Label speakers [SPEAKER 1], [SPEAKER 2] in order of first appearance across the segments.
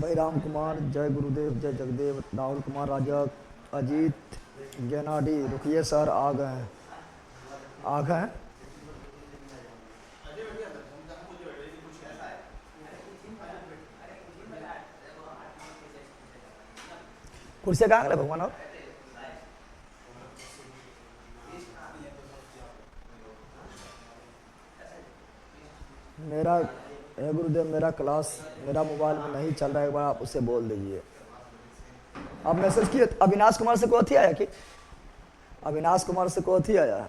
[SPEAKER 1] भाई राम कुमार, जय गुरुदेव, जय जगदेव, राहुल कुमार, राजा, अजीत, गेनाडी। रुकिए सर, आ गए हैं, आ गए हैं। कुर्सी कहाँ गए भगवान? और मेरा, हे गुरुदेव, मेरा क्लास मेरा मोबाइल में नहीं चल रहा है, एक बार आप उससे बोल दीजिए। आप मैसेज किए? अविनाश कुमार से कोई आया कि? अविनाश कुमार से कोई आया?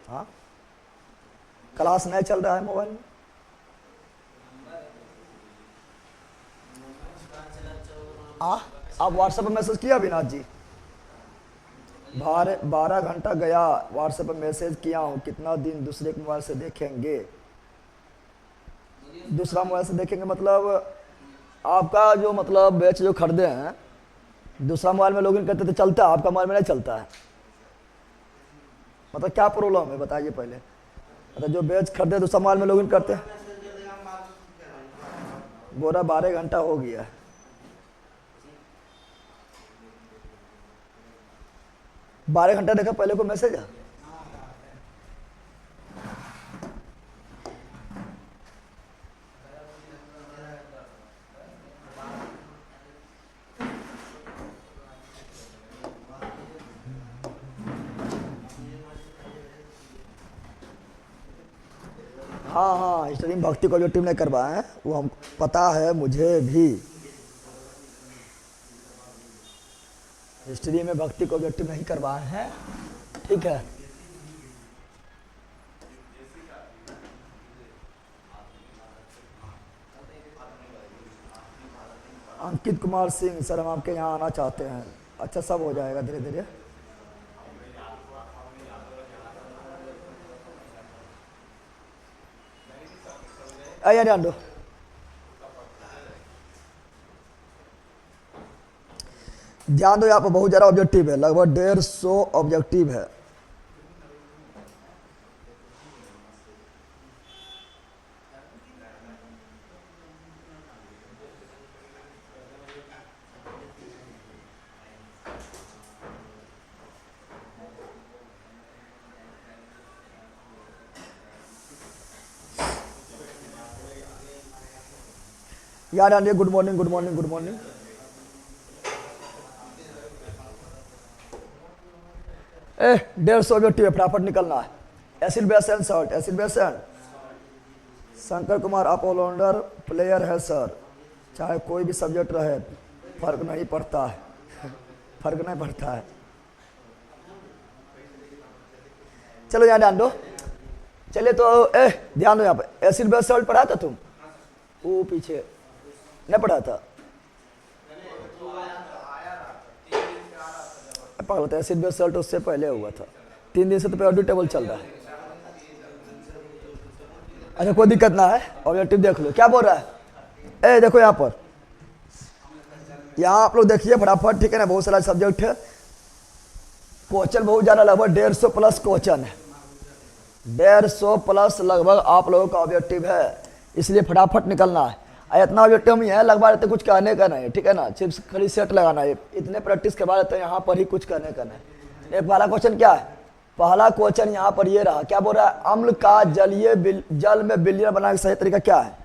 [SPEAKER 1] हाँ, क्लास नहीं चल रहा है मोबाइल में। आप व्हाट्सएप पर मैसेज किया अविनाश जी? 12 घंटा गया, व्हाट्सएप पर मैसेज किया हूँ, कितना दिन दूसरे के मोबाइल से देखेंगे? दूसरा मोबाइल से देखेंगे मतलब आपका जो मतलब बैच जो खरीदे हैं, दूसरा मोबाइल में लॉगिन करते तो चलता है, आपका मोबाइल में नहीं चलता है। मतलब क्या प्रॉब्लम है बताइए पहले। मतलब जो बैच खरीदे दूसरा मोबाइल में लॉगिन करते हैं। बोरा 12 घंटा हो गया है। 12 घंटा देखा पहले को मैसेज है। हाँ हाँ, स्ट्रीम भक्ति को जो टीम ने करवाए हैं वो हम पता है मुझे भी। हिस्ट्री में भक्ति को व्यक्ति नहीं करवाए हैं, ठीक है। अंकित कुमार सिंह, सर हम आपके यहाँ आना चाहते हैं। अच्छा, सब हो जाएगा धीरे धीरे। आइए ध्यान दो। ध्यान दो, यहाँ पर बहुत ज़्यादा ऑब्जेक्टिव है, लगभग 150 ऑब्जेक्टिव है। याद आइए, good morning, good morning, good morning. A 150 objective है, फटाफट निकलना है। Acid base and short, acid base and. Shankar Kumar, आप ऑलराउंडर प्लेयर है सर, चाहे कोई भी सब्जेक्ट रहे फर्क नहीं पड़ता है। फर्क नहीं पड़ता है। चलो यहाँ ध्यान दो। चलिए तो ध्यान दो, यहाँ पे एसिड बेस सॉल्ट पढ़ा था तुम? वो पीछे नहीं पढ़ा था? पागल था, एसिड बेस सॉल्ट उससे पहले हुआ था। 3 दिन से तो पेरियोडिक टेबल चल रहा है। अच्छा, कोई दिक्कत ना है, ऑब्जेक्टिव देख लो क्या बोल रहा है। देखो यहाँ पर, यहाँ आप लोग देखिए फटाफट, ठीक है ना। बहुत सारा सब्जेक्ट है, क्वेश्चन बहुत ज़्यादा, लगभग 150 प्लस क्वेश्चन है। 150 प्लस लगभग आप लोगों का ऑब्जेक्टिव है, इसलिए फटाफट निकलना है। इतना ऑब्जेक्टिव ही है, लगभग रहते कुछ कहने का नहीं, ठीक है ना। सिर्फ खाली सेट लगाना है, इतने प्रैक्टिस के बाद रहते यहाँ पर ही कुछ कहने का नहीं। एक पहला क्वेश्चन क्या है? पहला क्वेश्चन यहाँ पर ये रहा, क्या बोल रहा है? अम्ल का जल में विलयन बनाने का सही तरीका क्या है?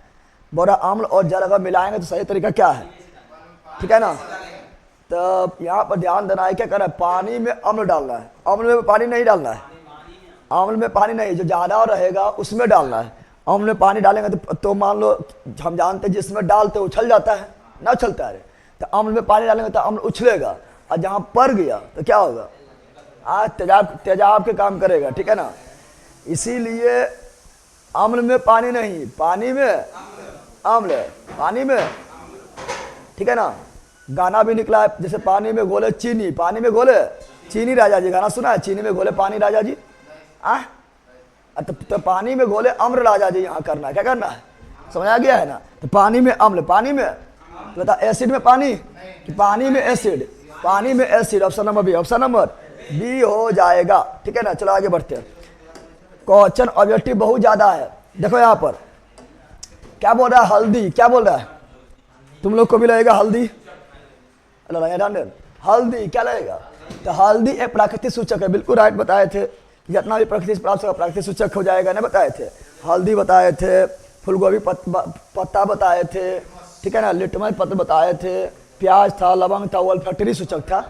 [SPEAKER 1] बोल रहा अम्ल और जल अगर मिलाएंगे तो सही तरीका क्या है, ठीक है ना। तो यहाँ पर ध्यान देना है, क्या करना है? पानी में अम्ल डालना है, अम्ल में पानी नहीं डालना है। अम्ल में पानी नहीं, जो ज़्यादा रहेगा उसमें डालना है। अम्ल में पानी डालेंगे तो मान लो हम जानते हैं जिसमें डालते उछल जाता है ना, उछलता है। तो अम्ल में पानी डालेंगे तो अम्ल उछलेगा, और जहाँ पड़ गया तो क्या होगा? आज तेजाब के काम करेगा, ठीक है ना। इसीलिए अम्ल में पानी नहीं, पानी में अम्ल, पानी में, ठीक है ना। गाना भी निकला है, जैसे पानी में घोले चीनी, पानी में घोले चीनी राजा जी, गाना सुना है? चीनी में घोले पानी राजा जी। तो पानी में घोले अम्ल राजा जी, यहाँ करना है, क्या करना है? समझ आ गया है ना। तो पानी में अम्ल, पानी में तो बता, एसिड में पानी कि पानी में एसिड? पानी में acid, option number B, option number B हो जाएगा, ठीक है ना। चलो आगे बढ़ते हैं। क्वेश्चन ऑब्जेक्टिव बहुत ज्यादा है। देखो यहाँ पर क्या बोल रहा है? हल्दी, क्या बोल रहा है? तुम लोग को भी लगेगा हल्दी, हल्दी क्या लगेगा? तो हल्दी एक प्राकृतिक सूचक है, बिल्कुल राइट बताए थे। जितना भी प्राकृतिक प्राप्त होगा प्राकृतिक सूचक हो जाएगा ना, बताए थे। हल्दी बताए थे, फूलगोभी पत्ता बताए थे, ठीक है ना, लिटमस पत्र बताए थे, प्याज था, लवंग था, वो फैक्ट्री सूचक था।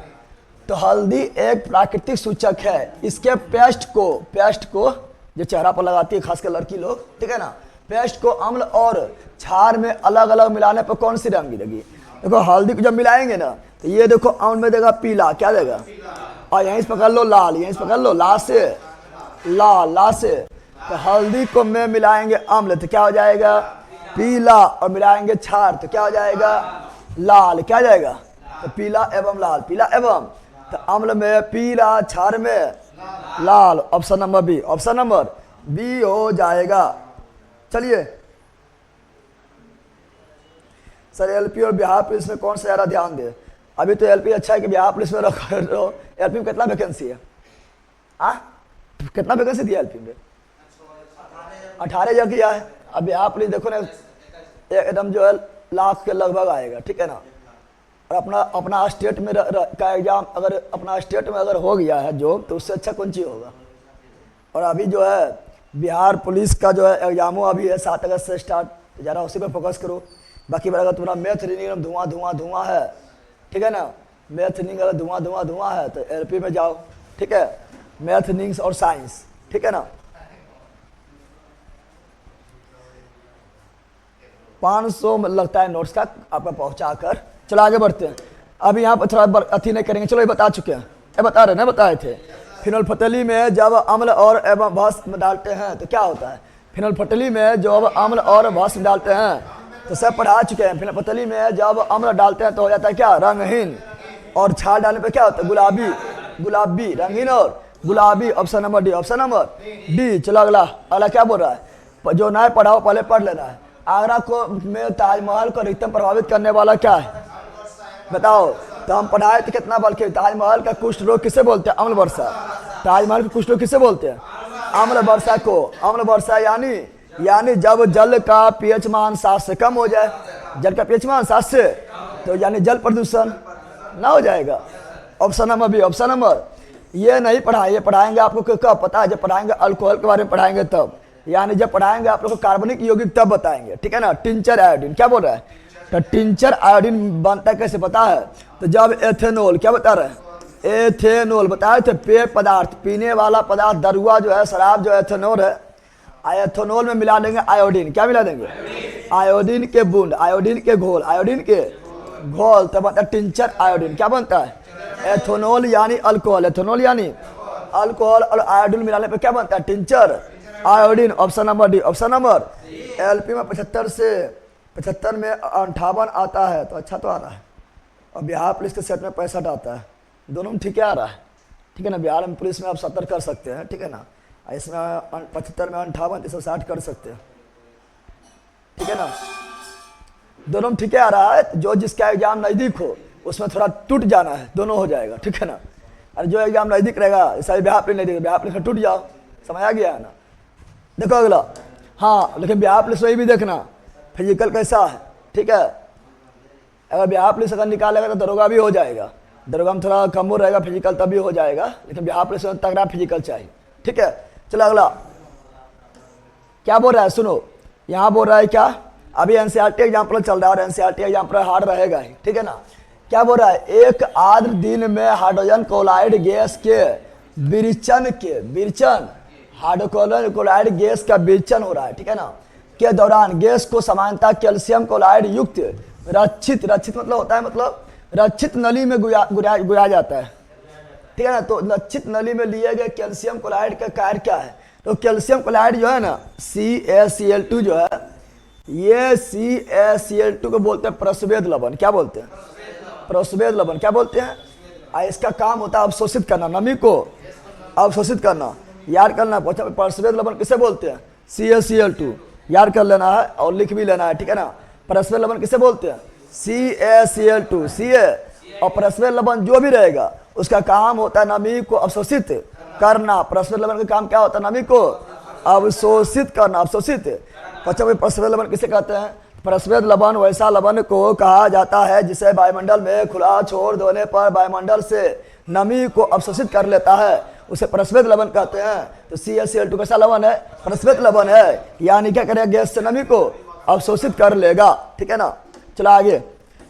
[SPEAKER 1] तो हल्दी एक प्राकृतिक सूचक है। इसके पेस्ट को जो चेहरा पर लगाती है खासकर लड़की लोग, ठीक है ना, पेस्ट को अम्ल और क्षार में अलग अलग मिलाने पर कौन सी रंग मिलेगी? देखो हल्दी को जब मिलाएंगे ना तो ये देखो अम्ल में देगा पीला, क्या देगा? और यहीं से पकड़ लो लाल, यहीं से पकड़ लो लाल से लाल से। तो हल्दी को में मिलाएंगे अम्ल तो क्या हो जाएगा? पीला, और मिलाएंगे क्षार तो क्या हो जाएगा? लाल। क्या जाएगा? तो पीला एवं लाल, पीला एवं, तो अम्ल में पीला, क्षार में लाल। Option number B, option number B हो जाएगा। चलिए सर, एलपी और बिहार पुलिस में कौन सा ज़्यादा ध्यान दे? अभी तो एलपी अच्छा है कि बिहार पुलिस में रखो। एलपी में कितना वैकेंसी है? कितना वैकेंसी दिया एलपी में? 18,000 किया है। अब बिहार पुलिस देखो ना, एकदम जो है लाख के लगभग आएगा, ठीक है ना। और अपना स्टेट में का एग्जाम अगर अपना स्टेट में अगर हो गया है जॉब, तो उससे अच्छा कौन चीज़ होगा। और अभी जो है बिहार पुलिस का जो है एग्जामों अभी है 7 अगस्त से स्टार्ट, ज़रा उसी पर फोकस करो। बाकी अगर तुम्हारा मैथ रीजनिंग धुआं है, ठीक है ना, मैथ रीजनिंग अगर धुआं है तो एलपी में जाओ, ठीक है, मैथ रीजनिंग और साइंस, ठीक है ना। 500 लगता है नोट्स का आपका पहुंचा कर। चलो आगे बढ़ते हैं। अब यहाँ पर थोड़ा अथी नहीं करेंगे, चलो ये बता चुके हैं, ये बता रहे ना, बताए थे। फिनोल्फथलीन में जब अम्ल और एवं भस्म डालते हैं तो क्या होता है? फिनोल्फथलीन में जब अम्ल और भस्म डालते हैं तो सब पढ़ा चुके हैं। फिनोल्फथलीन में जब अम्ल डालते हैं तो हो जाता है क्या? रंगहीन। और क्षार डालने पे क्या होता है? गुलाबी, रंगीन और गुलाबी। Option number D, option number D. चलो अगला क्या बोल रहा है? जो नए पढ़ाओ पहले पढ़ लेना है। आगरा को में ताजमहल को अधिकतम प्रभावित करने वाला क्या है? बताओ। तो हम पढ़ाए थे कितना बल्कि ताजमहल का कुष्ठ रोग किसे बोलते हैं? अम्ल वर्षा। ताजमहल का कुष्ठ रोग किसे बोलते हैं? अम्ल वर्षा को। अम्ल वर्षा यानी जब जल का पीएच मान 7 से कम हो जाए, जल का पीएच मान 7 से, तो यानी जल प्रदूषण ना हो जाएगा। Option number B, option number. ये नहीं पढ़ाएंगे, पढ़ाएंगे आपको कब पता है? जब पढ़ाएंगे अल्कोहल के बारे में पढ़ाएंगे तब, यानी जब पढ़ाएंगे आप लोग को कार्बनिक यौगिक तब बताएंगे, ठीक है ना। टिंचर आयोडीन, क्या बोल रहा है? तो टिंचर आयोडीन बनता है कैसे पता है? तो जब एथेनॉल, क्या बता रहे हैं? एथेनॉल बताए थे, पेय पदार्थ, पीने वाला पदार्थ, दरुआ जो है, शराब जो एथेनॉल है, एथेनॉल में मिला देंगे आयोडीन। क्या मिला देंगे? आयोडीन के बूंद, आयोडीन के घोल, तब बनता है टिंचर आयोडीन। क्या बनता है? एथेनॉल यानी अल्कोहल, एथेनॉल यानी अल्कोहल, और आयोडीन मिलाने पर क्या बनता है? Tincture iodine. Option number D, option number. LP में 75 में 58 आता है, तो अच्छा तो आ रहा है। और बिहार पुलिस के सेट में 65 आता है, दोनों में ठीक है आ रहा है, ठीक है ना। बिहार में पुलिस में आप 70 कर सकते हैं, ठीक है ना। इसमें 75 में 58, 360 कर सकते हैं, ठीक है ना। दोनों में ठीक है आ रहा है। जो जिसका एग्जाम नज़दीक हो उसमें थोड़ा टूट जाना है, दोनों हो जाएगा, ठीक है ना। और जो एग्जाम नज़दीक रहेगा, जैसा बिहार पुलिस नहीं, बिहार पुलिस में टूट जाओ, समझ आ गया है ना। देखो अगला, हाँ, लेकिन बिहार पुलिस में भी देखना फिजिकल कैसा है, ठीक है। अगर बिहार पुलिस अगर निकालेगा तो दरोगा भी हो जाएगा। दरोगा में थोड़ा कम रहेगा फिजिकल, तभी हो जाएगा, लेकिन बिहार पुलिस में तगड़ा फिजिकल चाहिए, ठीक है। चलो अगला क्या बोल रहा है, सुनो। यहाँ बोल रहा है क्या? अभी एनसीईआरटी एग्जाम्पल चल रहा है और एनसीईआरटी एग्जाम्पल हार्ड रहेगा ही, ठीक है ना। क्या बोल रहा है? एक आर्द्र दिन में हाइड्रोजन क्लोराइड गैस के विरचन हाइड्रोजन क्लोराइड गैस का विरचन हो रहा है, ठीक है ना, के दौरान गैस को सामान्यतः कैल्शियम क्लोराइड युक्त रक्षित मतलब होता है, मतलब रक्षित नली में गुया जाता है, ठीक है ना। तो रक्षित नली में लिए गए कैल्शियम क्लोराइड का कार्य क्या है? तो कैल्शियम क्लोराइड जो है ना, CaCl2 जो है, ये CaCl2 को बोलते हैं प्रस्वेद लवण। क्या बोलते हैं? प्रस्वेद लवण। क्या बोलते हैं? इसका काम होता है अवशोषित करना, नमी को अवशोषित करना। याद करना, प्रस्वेद लवण किसे बोलते हैं? CaCl2 याद कर लेना है और लिख भी लेना है, ठीक है ना। प्रस्वेद लवण किसे बोलते हैं? CaCl2, Ca और प्रस्वेद लवण जो भी रहेगा उसका काम होता है नमी को अवशोषित करना। प्रस्वेद लवण का काम क्या होता है? नमी को अवशोषित करना, अवशोषित। प्रस्वेद लवण किसे कहते हैं? परस्पर लवण वैसा लवण को कहा जाता है जिसे वायुमंडल में खुला छोड़ देने पर वायुमंडल से नमी को अवशोषित कर लेता है, उसे परस्पर लवण कहते हैं। तो CaCl2 कैसा लवण है? परस्पर लवण है, यानी क्या करेगा? गैस से नमी को अवशोषित कर लेगा। ठीक है ना। चलो आगे,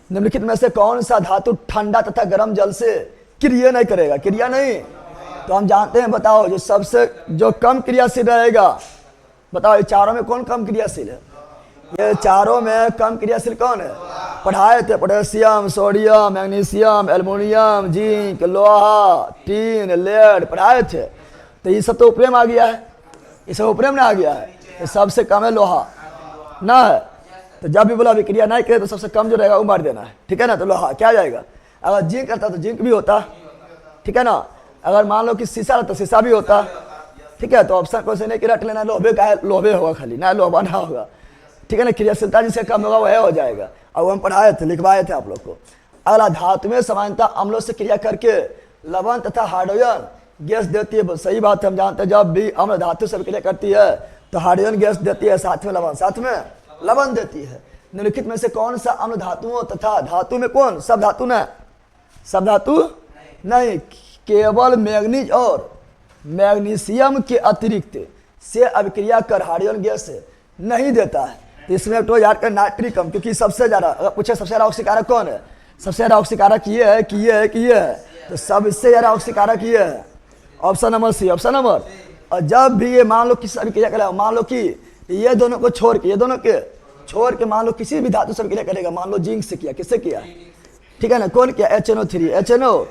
[SPEAKER 1] निम्नलिखित में से कौन सा धातु ठंडा तथा गर्म जल से क्रिया नहीं करेगा? क्रिया नहीं, तो हम जानते हैं, बताओ जो सबसे जो कम क्रियाशील रहेगा, बताओ ये चारों में कौन कम क्रियाशील है? ये चारों में कम क्रियाशील कौन है? पढ़ाए थे, potassium, sodium, magnesium, aluminium, zinc, लोहा, टीन, लेड पढ़ाए थे। तो ये सब तो ऊपरे में आ गया है, ये सब ऊपरे में आ गया है। ये सबसे कम है लोहा ना है, तो जब भी बोला विक्रिया नहीं करे तो सबसे कम जो रहेगा वो मार देना है। ठीक है ना। तो लोहा क्या जाएगा? अगर जिंक करता तो जिंक भी होता। ठीक है ना। अगर मान लो कि शीशा रहता तो शीशा भी होता। ठीक है। तो ऑप्शन कौन से नहीं कि रट लेना, लोहे का है, लोहे होगा खाली ना, लोहा ना होगा। ठीक है ना। क्रियाशीलता जिससे कम होगा वह हो जाएगा। अब हम पढ़ाए थे, लिखवाए थे आप लोग को। अगला, धातु में समानता अम्लों से क्रिया करके लवण तथा हाइड्रोजन गैस देती है। सही बात है, हम जानते हैं जब भी अम्ल धातु से क्रिया करती है तो हाइड्रोजन गैस देती है, साथ में लवण, साथ में लवण देती है। निम्नलिखित में से कौन सा अम्ल धातुओं तथा धातु में कौन? सब धातु न, सब धातु नहीं, केवल मैग्नीज और मैग्नीशियम के अतिरिक्त से अभिक्रिया कर हाइड्रोजन गैस नहीं देता है। तो इसमें तो याद कर नाइट्रिकम, क्योंकि सबसे ज्यादा अगर पूछे सबसे ज्यादा ऑक्सीकारक कौन है? सबसे ज्यादा ऑक्सीकारक ये है कि ये है कि ये है, तो सबसे ज्यादा ऑक्सीकारक ये है। Option number C, option number. और जब भी ये मान लो किसी अभिक्रिया करेगा, मान लो कि ये दोनों को छोड़ के, ये दोनों के छोड़ के मान लो किसी भी धातु से अभिक्रिया करेगा, मान लो जिंक से किया, किससे किया? ठीक है ना। कौन किया? HNO3, HNO।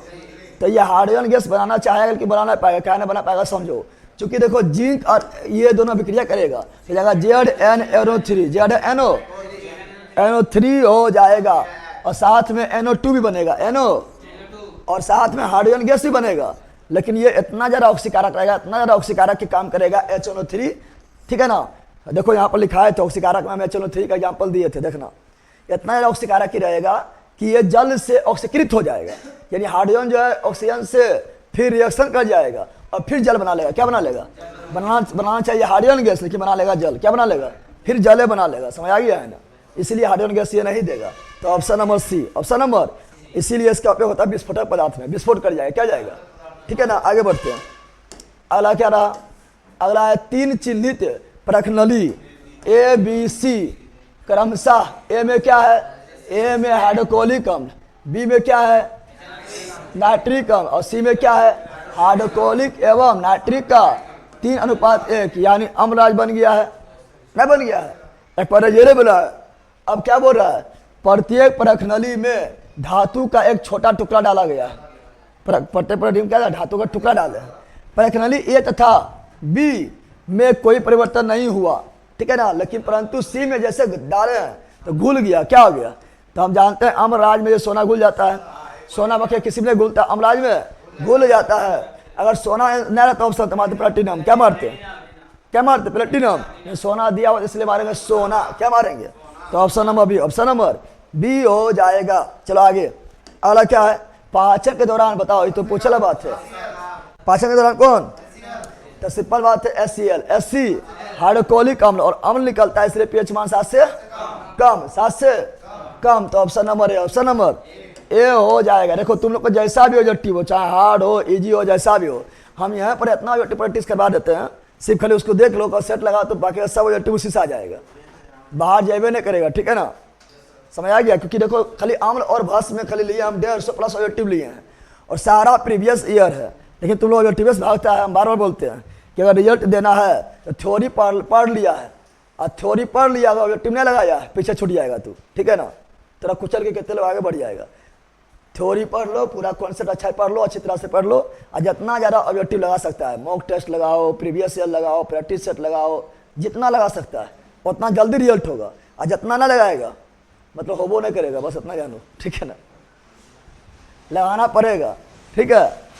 [SPEAKER 1] तो ये हाइड्रोजन गैस बनाना चाहेगा कि बना नहीं पाएगा, क्या नहीं बना पाएगा? समझो, क्योंकि देखो जिंक और ये दोनों अभिक्रिया करेगा तो जाएगा ZnNO3, ZnNO3 हो जाएगा, और साथ में NO2 भी बनेगा, NO, और साथ में हाइड्रोजन गैस भी बनेगा। लेकिन ये इतना ज़्यादा ऑक्सीकारक रहेगा, इतना ज़्यादा ऑक्सीकारक के काम करेगा HNO3। ठीक है ना। देखो यहाँ पर लिखा है, तो ऑक्सीकारक में हम HNO3 का एग्जाम्पल दिए थे, देखना इतना ज़्यादा ऑक्सीकारक ही रहेगा कि ये जल से ऑक्सीकृत हो जाएगा, यानी हाइड्रोजन जो है ऑक्सीजन से फिर रिएक्शन कर जाएगा और फिर जल बना लेगा। क्या बना लेगा? बनाना चाहिए हाइड्रोजन गैस, लेकिन बना लेगा जल। क्या बना लेगा? फिर जले बना लेगा। समझ आ गया है ना। इसलिए हाइड्रोजन गैस ये नहीं देगा। तो option number C, option number. इसीलिए इसका उपयोग होता है विस्फोटक पदार्थ में, विस्फोट कर जाएगा। क्या जाएगा? ठीक है ना। आगे बढ़ते हैं। अगला क्या रहा? अगला है 3 चिन्हित प्रखनली ABC क्रमशः। ए में क्या है? ए में हाइड्रोक्लोरिक अम्ल, बी में क्या है? नाइट्रिक अम्ल, और सी में क्या है? हाइड्रोक्लोरिक एवं नाइट्रिक का 3:1, यानी अम्लराज बन गया है, नहीं बन गया है? एक पर ये बोला है। अब क्या बोल रहा है? प्रत्येक प्रखनली में धातु का एक छोटा टुकड़ा डाला गया है। प्रत्येक प्रखनली में क्या है? धातु का टुकड़ा डाले हैं। प्रखनली ए तथा बी में कोई परिवर्तन नहीं हुआ। ठीक है ना। लेकिन परंतु सी में जैसे डाले हैं तो घुल गया। क्या हो गया? तो हम जानते हैं अम्लराज में जो सोना घुल जाता है, सोना बके किसी में घुलता है, अम्लराज में घुल जाता है। अगर सोना नहीं रहता ऑप्शन तो मारते प्लेटिनम। क्या मारते? क्या मारते? प्लेटिनम। सोना दिया हुआ इसलिए मारेंगे सोना। क्या मारेंगे? तो option number B, option number B हो जाएगा। चलो आगे। अगला क्या है? पाचन के दौरान, बताओ, ये तो पूछला बात है। पाचन के दौरान कौन? तो सिंपल बात है HCl, HC हाइड्रोक्लोरिक अम्ल, और अम्ल निकलता है इसलिए pH मान 7 से कम, 7 से कम। तो ऑप्शन नंबर ए, ऑप्शन नंबर ए हो जाएगा। देखो तुम लोग को जैसा भी ऑब्जेक्टिव हो, चाहे हार्ड हो, इजी हो, जैसा भी हो, हम यहाँ पर इतना ऑब्जेक्टिव प्रैक्टिस करवा देते हैं, सिर्फ खाली उसको देख लो और सेट लगा तो बाकी सब ऑब्जेक्टिव उसी से आ जाएगा, बाहर जाए नहीं करेगा। ठीक है ना। समझ आ गया? क्योंकि देखो खाली अम्ल और भस्म में खाली लिए हम 150+ ऑब्जेक्टिव लिए हैं और सारा प्रीवियस ईयर है। लेकिन तुम लोग ऑब्जेक्टिव से भागता है। हम बार बार बोलते हैं कि अगर रिजल्ट देना है तो थ्योरी पढ़ लिया है, और थ्योरी पढ़ लिया अगर ऑब्जेक्टिव नहीं लगाया पीछे छूट जाएगा तू। ठीक है ना। तेरा कुचल के कितने लोग आगे बढ़ जाएगा। थ्योरी पढ़ लो, पूरा कॉन्सेप्ट अच्छा पढ़ लो, अच्छी तरह से पढ़ लो, और जितना ज़्यादा ऑब्जेक्टिव लगा सकता है, मॉक टेस्ट लगाओ, प्रीवियस ईयर लगाओ, प्रैक्टिस सेट लगाओ, जितना लगा सकता है उतना जल्दी रिजल्ट होगा। और जितना ना लगाएगा मतलब होबो नहीं करेगा, बस इतना जानो। ठीक है ना। लगाना पड़ेगा। ठीक है।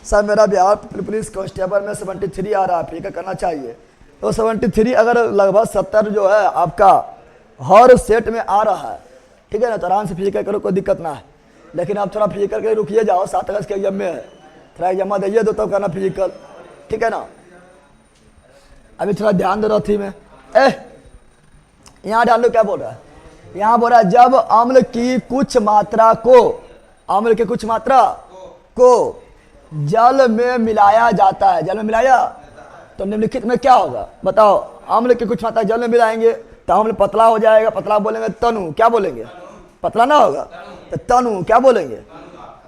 [SPEAKER 1] सर मेरा बिहार पुलिस कांस्टेबल में 73 आ रहा है, फिर करना चाहिए। तो 73 अगर लगभग 70 जो है आपका हर सेट में आ रहा है, ठीक है ना, तो आराम से फिजिकल करो, कोई दिक्कत ना है। लेकिन आप थोड़ा फिजिकल के रुकिए जाओ, 7 अगस्त के एग्जाम में है, थोड़ा एग्जाम दीजिए दो तब करना फिजिकल। ठीक है ना। अभी थोड़ा ध्यान दे रहा थी मैं। यहाँ ध्यान दो क्या बोल रहा है, यहाँ बोल रहा है जब अम्ल की कुछ मात्रा को, अम्ल की कुछ मात्रा को जल में मिलाया जाता है, जल में मिलाया तो निम्नलिखित में क्या होगा बताओ। अम्ल की कुछ मात्रा जल में मिलाएंगे तो अम्ल पतला हो जाएगा, पतला बोलेंगे तनु, क्या बोलेंगे, पतला ना होगा तो तनु क्या बोलेंगे।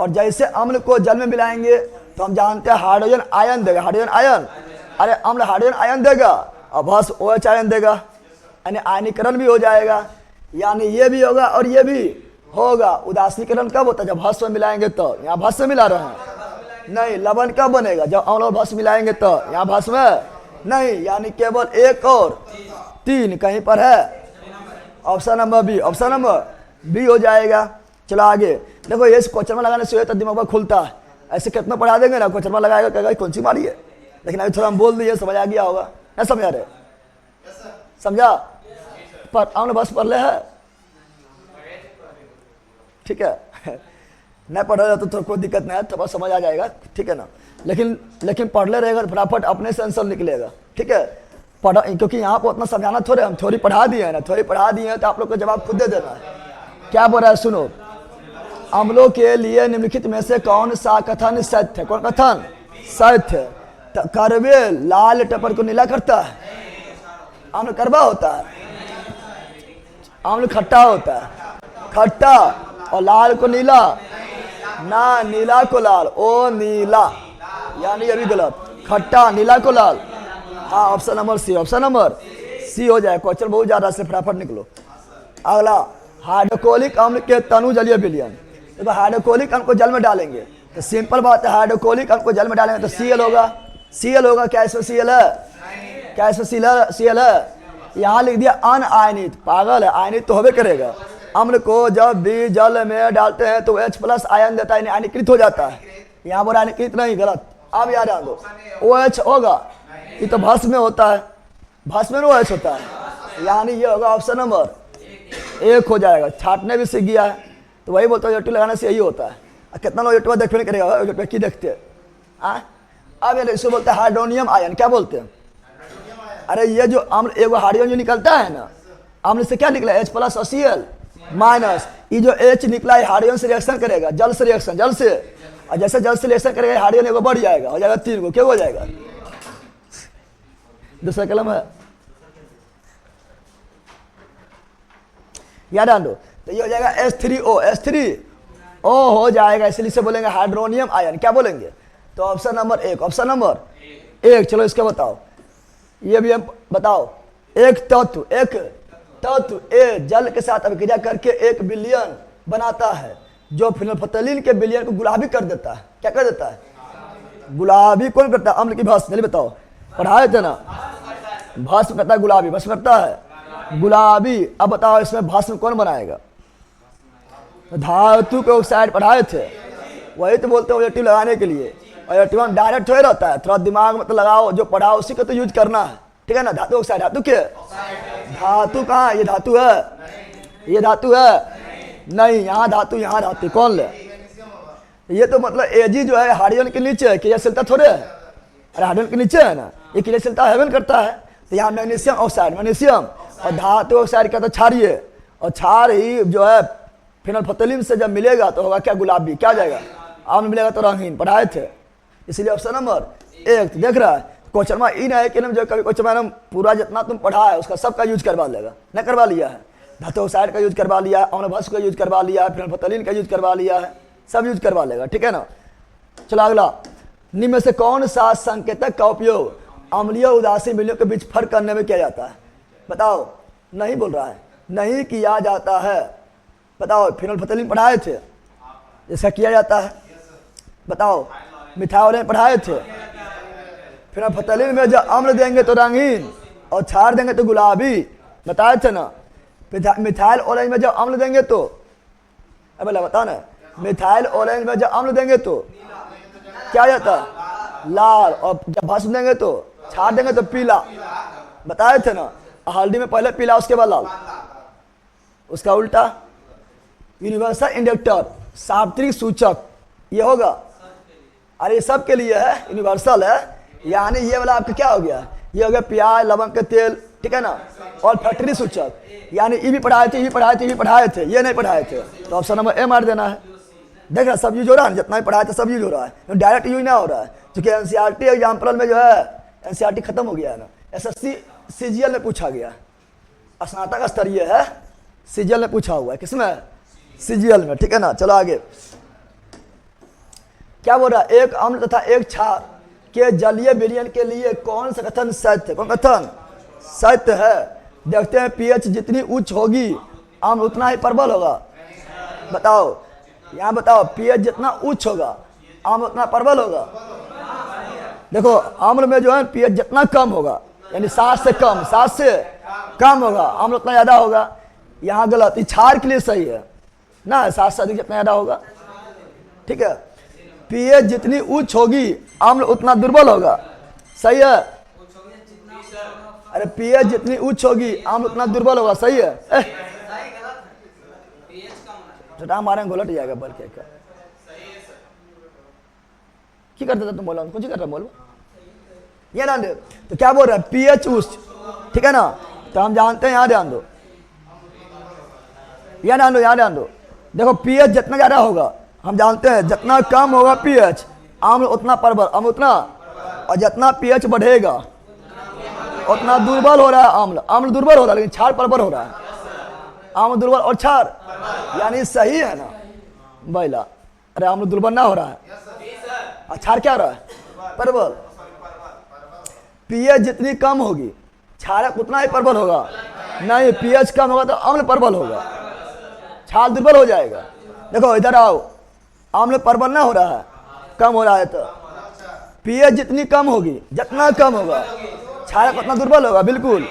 [SPEAKER 1] और जैसे अम्ल को जल में मिलाएंगे तो हम जानते हैं हाइड्रोजन आयन देगा, हाइड्रोजन आयन, अरे अम्ल हाइड्रोजन आयन देगा और बस OH आयन देगा, यानी आयनीकरण भी हो जाएगा, यानी ये भी होगा और ये भी होगा। उदासीनीकरण कब होता है, जब भस्म मिलाएंगे तो, यहाँ भस्म मिला रहे हैं नहीं। लवण कब बनेगा, जब अम्ल और भस्म मिलाएंगे तो, यहाँ भस्म नहीं, यानी केवल 1 और 3 कहीं पर है, option number B, option number B हो जाएगा। चलो आगे देखो, ये क्वेश्चन में लगाने से तो दिमाग खुलता है, ऐसे कितना पढ़ा देंगे ना, क्वेश्चन में लगाएगा कहेगा कौन सी मारी है, लेकिन अभी थोड़ा हम बोल दिए, समझ आ गया होगा ना, समझा रहे, समझा। पर अम्ल बस पढ़ ले है, ठीक है नहीं पढ़ रहे तो कोई दिक्कत नहीं है, थोड़ा समझ आ जाएगा, ठीक है ना। लेकिन पढ़ ले रहेगा फटाफट अपने से आंसर निकलेगा, ठीक है। पढ़ा, क्योंकि यहाँ पर उतना समझाना थोड़े, हम थोड़ी पढ़ा दिए है ना, थोड़ी पढ़ा दिए हैं तो आप लोग को जवाब खुद दे देना है। क्या बोल रहा है सुनो, अम्लों के लिए निम्नलिखित में से कौन सा कथन सत्य है, कौन कथन सत्य है। करवे लाल टपर को नीला करता है, अम्ल करवा होता है, अम्ल खट्टा होता है, खट्टा, और लाल को नीला ना, नीला को लाल, ओ नीला, यानी ये भी गलत, खट्टा नीला को लाल, हाँ option number C, option number C हो जाए। क्वेश्चन बहुत ज्यादा से फटाफट निकलो। अगला, हाइड्रोक्लोरिक अम्ल के तनु जलीय विलयन। देखो हाइड्रोक्लोरिक अम्ल को जल में डालेंगे तो सिंपल बात है, हाइड्रोक्लोरिक अम्ल को जल में डालेंगे तो Cl होगा, Cl होगा, क्या इसमें Cl है, क्या इसमें Cl है, यहाँ लिख दिया अनआयनित, पागल है, आयनित तो होबे करेगा। अम्ल को जब भी जल में डालते हैं तो H+ आयन देता है, आयनीकृत हो जाता है, यहाँ पर आयनीकृत नहीं, गलत। अब याद आ दो, OH होगा, ये तो भस्म में होता है, भस्म में OH होता है, यानी ये होगा ऑप्शन नंबर 1 हो जाएगा। छाटने भी सीख गया है तो वही बोलता है यूट्यूब लगाने से यही होता है। कितना लोग यूट्यूब देखने करेगा, यूट्यूब की देखते हैं। अब ये इसको बोलते हैं हाइड्रोनियम आयन, क्या बोलते हैं, अरे ये जो अम्ल एक हाइड्रोजन जो निकलता है ना, अम्ल से क्या निकला H+ और Cl-, ये जो H निकला है हाइड्रोजन से रिएक्शन करेगा, जल से रिएक्शन, जल से, और जैसे जल से रिएक्शन करेगा हाइड्रोजन एगो बढ़ जाएगा, हो जाएगा 3 को, क्या हो जाएगा, दूसरा कलम है, याद आंदो, तो ये हो जाएगा H3O, H3O हो जाएगा, इसलिए से बोलेंगे हाइड्रोनियम आयन, क्या बोलेंगे, तो ऑप्शन नंबर 1, ऑप्शन नंबर 1। चलो इसका बताओ, ये भी हम बताओ, एक तत्व ए जल के साथ अभिक्रिया करके 1 विलयन बनाता है जो फिनोल्फथलीन के विलयन को गुलाबी कर देता है, क्या कर देता है, गुलाबी कौन करता है, अम्ल की भस्म, जल्दी बताओ, पढ़ाए थे ना, भस्म करता है गुलाबी, भस्म करता है गुलाबी। अब बताओ इसमें भस्म कौन बनाएगा, धातु के ऑक्साइड पढ़ाए थे, वही तो बोलते हैं ऑब्जेक्टिव लगाने के लिए, और ऑब्जेक्टिव में डायरेक्ट थोड़ा रहता है, थोड़ा दिमाग में तो लगाओ, जो पढ़ाओ उसी को तो यूज करना है, ठीक है ना। धातु ऑक्साइड, धातु के, धातु कहाँ, ये धातु है, ये धातु है नहीं, यहाँ धातु, कौन ले, ये तो मतलब Ag जो है हाइड्रोजन के नीचे है, क्रियाशीलता थोड़े है, अरे हाइड्रोजन के नीचे है ना, ये क्रियाशीलता हेवन करता है, तो यहाँ मैग्नीशियम ऑक्साइड, मैग्नीशियम, और धातु ऑक्साइड का तो क्षारीय, और क्षार ही जो है फिनोल्फथलीन से जब मिलेगा तो होगा क्या, गुलाबी, क्या जाएगा, अम्ल मिलेगा तो रंगीन, पढ़ाए थे, इसलिए ऑप्शन नंबर 1। देख रहा है क्वेश्चन में इन है कि जो कभी क्वेश्चन में पूरा जितना तुम पढ़ा है उसका सबका यूज करवा लेगा, नहीं करवा लिया है, धातु ऑक्साइड का यूज करवा लिया, अम्ल भस्म का यूज करवा लिया है, फिनोल्फथलीन का यूज करवा लिया है, सब यूज करवा लेगा, ठीक है ना। चलो अगला, निम्न में से कौन सा संकेतक का उपयोग अम्लीय और उदासीन विलयन के बीच फर्क करने में किया जाता है, बताओ, नहीं बोल रहा है, नहीं किया जाता है, बताओ, फिनोल्फथलीन पढ़ाए थे, इसका किया जाता है, बताओ, मिथाइल पढ़ाए थे, फिनोल्फथलीन में जब अम्ल देंगे तो रंगीन और क्षार देंगे तो गुलाबी, बताए थे ना। मिथाइल ऑरेंज में जब अम्ल देंगे तो, अब बता ना, मिथाइल ऑरेंज में जब अम्ल देंगे तो क्या जाता है, लाल, और जब भस्म देंगे तो, क्षार देंगे तो पीला, बताए थे ना। हल्दी में पहले पीला उसके बाद लाल, उसका उल्टा। यूनिवर्सल इंडक्टर, सार्वत्रिक सूचक, ये होगा, अरे सब के लिए है, यूनिवर्सल है, यानी ये वाला आपका क्या हो गया, ये हो गया प्याज लवंग के तेल, ठीक है ना, और फैक्ट्री सूचक, यानी ये भी पढ़ाए थे, ये भी पढ़ाए थे, ये भी पढ़ाए थे, ये नहीं पढ़ाए थे, तो ऑप्शन नंबर ए मार देना है। देख रहा सब यूज हो रहा है, जितना भी पढ़ाया था सब यूज हो रहा है, डायरेक्ट यूज ना हो रहा है, क्योंकि एनसीईआरटी एग्जाम्पल में जो है एनसीईआरटी खत्म हो गया है ना, एसएससी सीजीएल में पूछा गया, स्नातक स्तरीय है, सीजीएल में पूछा हुआ है, किसमें, सीजीएल में, ठीक है ना। चलो आगे क्या बोल रहा है, एक अम्ल तथा एक क्षार के जलीय विलयन के लिए कौन सा कथन सत्य, कौन कथन सत्य है। देखते हैं, पीएच जितनी उच्च होगी अम्ल उतना ही प्रबल होगा, बताओ, यहाँ बताओ, पीएच जितना उच्च होगा अम्ल उतना प्रबल होगा। देखो अम्ल में जो है पीएच जितना कम होगा, यानी 7 से कम, 7 से कम होगा, अम्ल उतना ज्यादा होगा। यहाँ गलत, ये क्षार के लिए सही है ना, 7 से अधिक जितना ज्यादा होगा, ठीक है। पीएच जितनी उच्च होगी अम्ल उतना दुर्बल होगा, सही है। अरे पीएच जितनी उच्च होगी अम्ल उतना दुर्बल होगा, सही है। हमारे घोलट जाएगा बल के की करता था तुम, बोला कुछ ही कर रहा, बोलो ये ना दे। तो क्या बोल रहा है, पीएच उच्च, ठीक है ना, तो हम जानते हैं, यहाँ ध्यान दो, यहाँ ध्यान दो, यहाँ ध्यान दो। देखो पीएच जितना ज्यादा होगा हम जानते हैं, जितना कम होगा पीएच अम्ल उतना प्रबल, अम्ल उतना, और जितना पीएच बढ़ेगा उतना दुर्बल हो रहा है अम्ल, अम्ल दुर्बल हो रहा है लेकिन क्षार प्रबल हो रहा है, अम्ल दुर्बल और क्षार, यानी सही है ना बैला। अरे अम्ल दुर्बल ना हो रहा है, क्षार क्या हो रहा है, प्रबल। पीएच जितनी कम होगी क्षारक उतना ही प्रबल होगा, नहीं पीएच कम होगा तो अम्ल प्रबल होगा, क्षार दुर्बल हो जाएगा। देखो इधर आओ, अम्ल प्रबल ना हो रहा है, कम हो रहा है, तो पीएच जितनी कम होगी, जितना कम होगा क्षारक उतना दुर्बल होगा, बिल्कुल।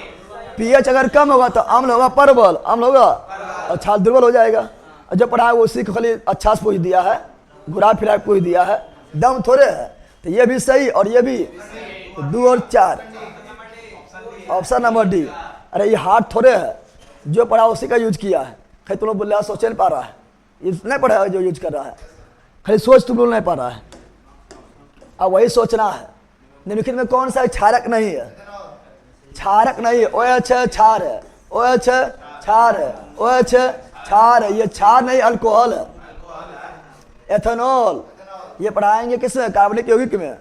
[SPEAKER 1] पीएच अगर कम होगा तो अम्ल होगा प्रबल, अम्ल होगा और क्षार दुर्बल हो जाएगा। और जो पढ़ा है वो उसी को खाली अच्छा से पूछ दिया है, घुरा फिरा पूछ दिया है, दम थोड़े है। तो ये भी सही और ये भी, 2 और 4, ऑप्शन नंबर डी। अरे ये हार्ड थोड़े है, जो पढ़ा उसी का यूज किया है, खाली तुम लोग बोल रहा सोच नहीं पा रहा है, नहीं पढ़ा है जो यूज कर रहा है, खाली सोच तुम लोग नहीं पा रहा है, अब वही सोचना है। निम्नलिखित में कौन सा क्षारक नहीं है, क्षारक नहीं है, OH क्षार है, OH क्षार है, OH क्षार है, ये क्षार नहीं अल्कोहल है, एथेनॉल, ये पढ़ाएंगे किसमें, कार्बनिक यौगिक में।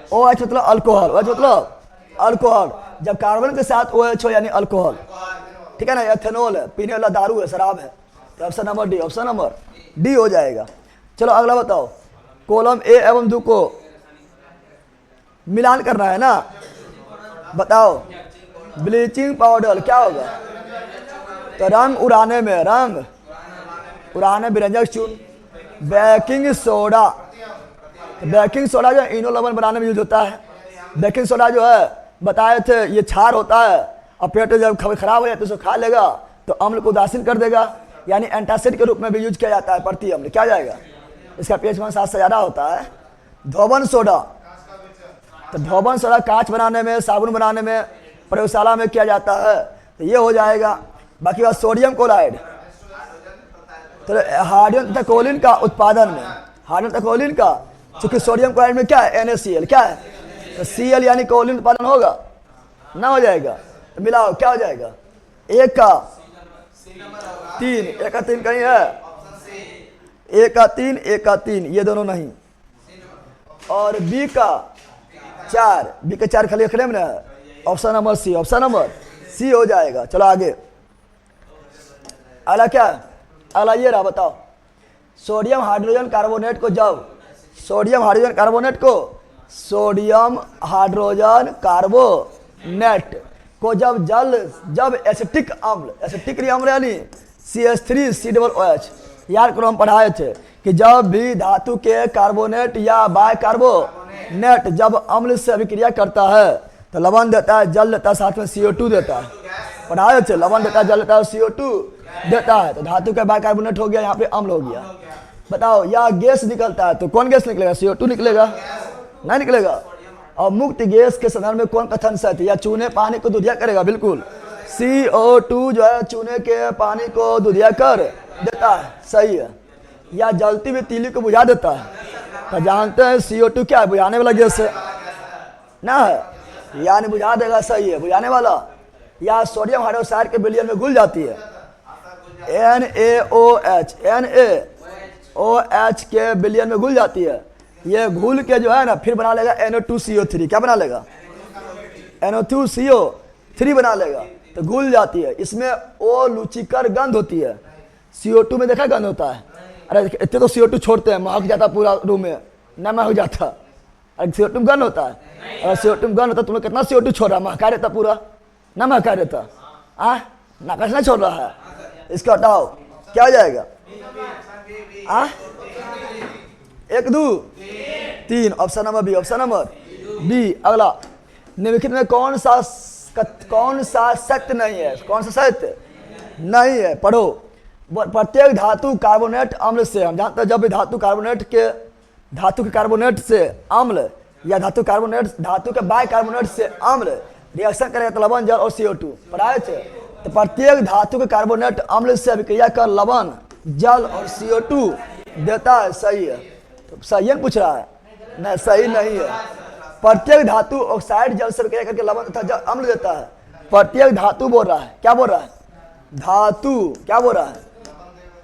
[SPEAKER 1] OH मतलब अल्कोहल, OH मतलब अल्कोहल, जब कार्बन के साथ OH हो यानी अल्कोहल, ठीक है ना, एथेनॉल है, पीने वाला दारू है, शराब है, तो option number D, option number D हो जाएगा। चलो अगला बताओ, कॉलम ए एवं 2 को मिलान करना है ना, बताओ ब्लीचिंग पाउडर क्या होगा, तो रंग उड़ाने में, रंग उड़ाने विरंजक चून, बेकिंग सोडा, बेकिंग सोडा जो इनो लवण बनाने में यूज होता है। बेकिंग सोडा जो है बताए थे ये क्षार होता है, और पेट जब खराब हो जाए तो उसको खा लेगा तो अम्ल को उदासीन कर देगा, यानी एंटासिड के रूप में भी यूज किया जाता है, प्रति अम्ल क्या जाएगा, इसका पीएच मान 7 से ज्यादा होता है। धोबन सोडा, तो धोबन सोडा कांच बनाने में, साबुन बनाने में, प्रयोगशाला में किया जाता है, तो ये हो जाएगा। बाकी बात सोडियम क्लोराइड, तो हाइड्रोजन तथा कोलिन का उत्पादन में, हाइड्रोजन तथा कोलिन का, चूंकि सोडियम क्लोराइड में क्या है, NaCl क्या है, तो Cl यानी कोलिन उत्पादन होगा ना, हो जाएगा। तो मिलाओ क्या हो जाएगा, 1 का 3, 1 का 3 कहीं है, 1 का 3, 1 का 3, ये दोनों नहीं, और B का 4, B का 4 खाली अखड़े में ना है, option number C, option number C हो जाएगा। चलो आगे, अगला क्या है, अगला ये रहा, बताओ सोडियम हाइड्रोजन कार्बोनेट को जब, सोडियम हाइड्रोजन कार्बोनेट को, सोडियम हाइड्रोजन कार्बोनेट को जब एसिटिक अम्ल, एसिटिक अम्ल यानी CH3COOH, यार को हम पढ़ाए थे कि जब भी धातु के कार्बोनेट या बाइकार्बोनेट जब अम्ल से अभिक्रिया करता है तो लवण देता है, जल देता है, साथ में CO2 देता है, पढ़ाए थे, लवण देता है, जल देता है, CO2 देता है, तो धातु का बाइकार्बोनेट हो गया, यहाँ पे अम्ल हो गया। बताओ या गैस निकलता है तो कौन गैस निकलेगा, CO2 निकलेगा, नहीं निकलेगा। और मुक्त गैस के संदर्भ में कौन कथन सत्य, या चूने पानी को दुधिया करेगा, बिल्कुल CO2 जो है चूने के पानी को दुधिया कर देता है, सही है। या जलती हुई तीली को बुझा देता है, तो जानते हैं CO2 क्या है, बुझाने वाला गैस है ना, है यानी बुझा देगा, सही है बुझाने वाला। या सोडियम हाइड्रोक्साइड के विलयन में घुल जाती है, NaOH, NaOH के विलयन में घुल जाती है। ये घुल के जो है ना फिर बना लेगा NO2CO3। क्या बना लेगा? NO2CO3 बना लेगा, तो घुल जाती है। इसमें ओ रुचिकर गंध होती है। CO2 में देखा गंध होता है? अरे इतने तो CO2 छोड़ते हैं, महक जाता पूरा रूम में, न महक जाता। अरे CO2 में गंध होता है, अगर CO2 में गंध होता तुमने कितना CO2 छोड़ रहा, महका रहता पूरा, न महका रहता। नाकाश नहीं छोड़ रहा है। इसका हटाओ, क्या हो जाएगा? 1 2 3, option number B, option number B. अगला, निम्नलिखित में कौन सा सत्य नहीं है? कौन सा सत्य नहीं है? पढ़ो। प्रत्येक धातु कार्बोनेट अम्ल से, हम जानते हैं जब भी धातु के कार्बोनेट से अम्ल या धातु के बाइकार्बोनेट से अम्ल रिएक्शन करेगा तो लवण, जल और CO2 पढ़ाए थे। तो प्रत्येक धातु के कार्बोनेट अम्ल से अभिक्रिया कर लवण, जल और CO2 देता है, सही है। तो सही है पूछ रहा है? नहीं, सही नहीं है। प्रत्येक धातु ऑक्साइड जल से अभिक्रिया करके लवण तथा अम्ल देता है। प्रत्येक धातु बोल रहा है, क्या बोल रहा है? धातु क्या बोल रहा है?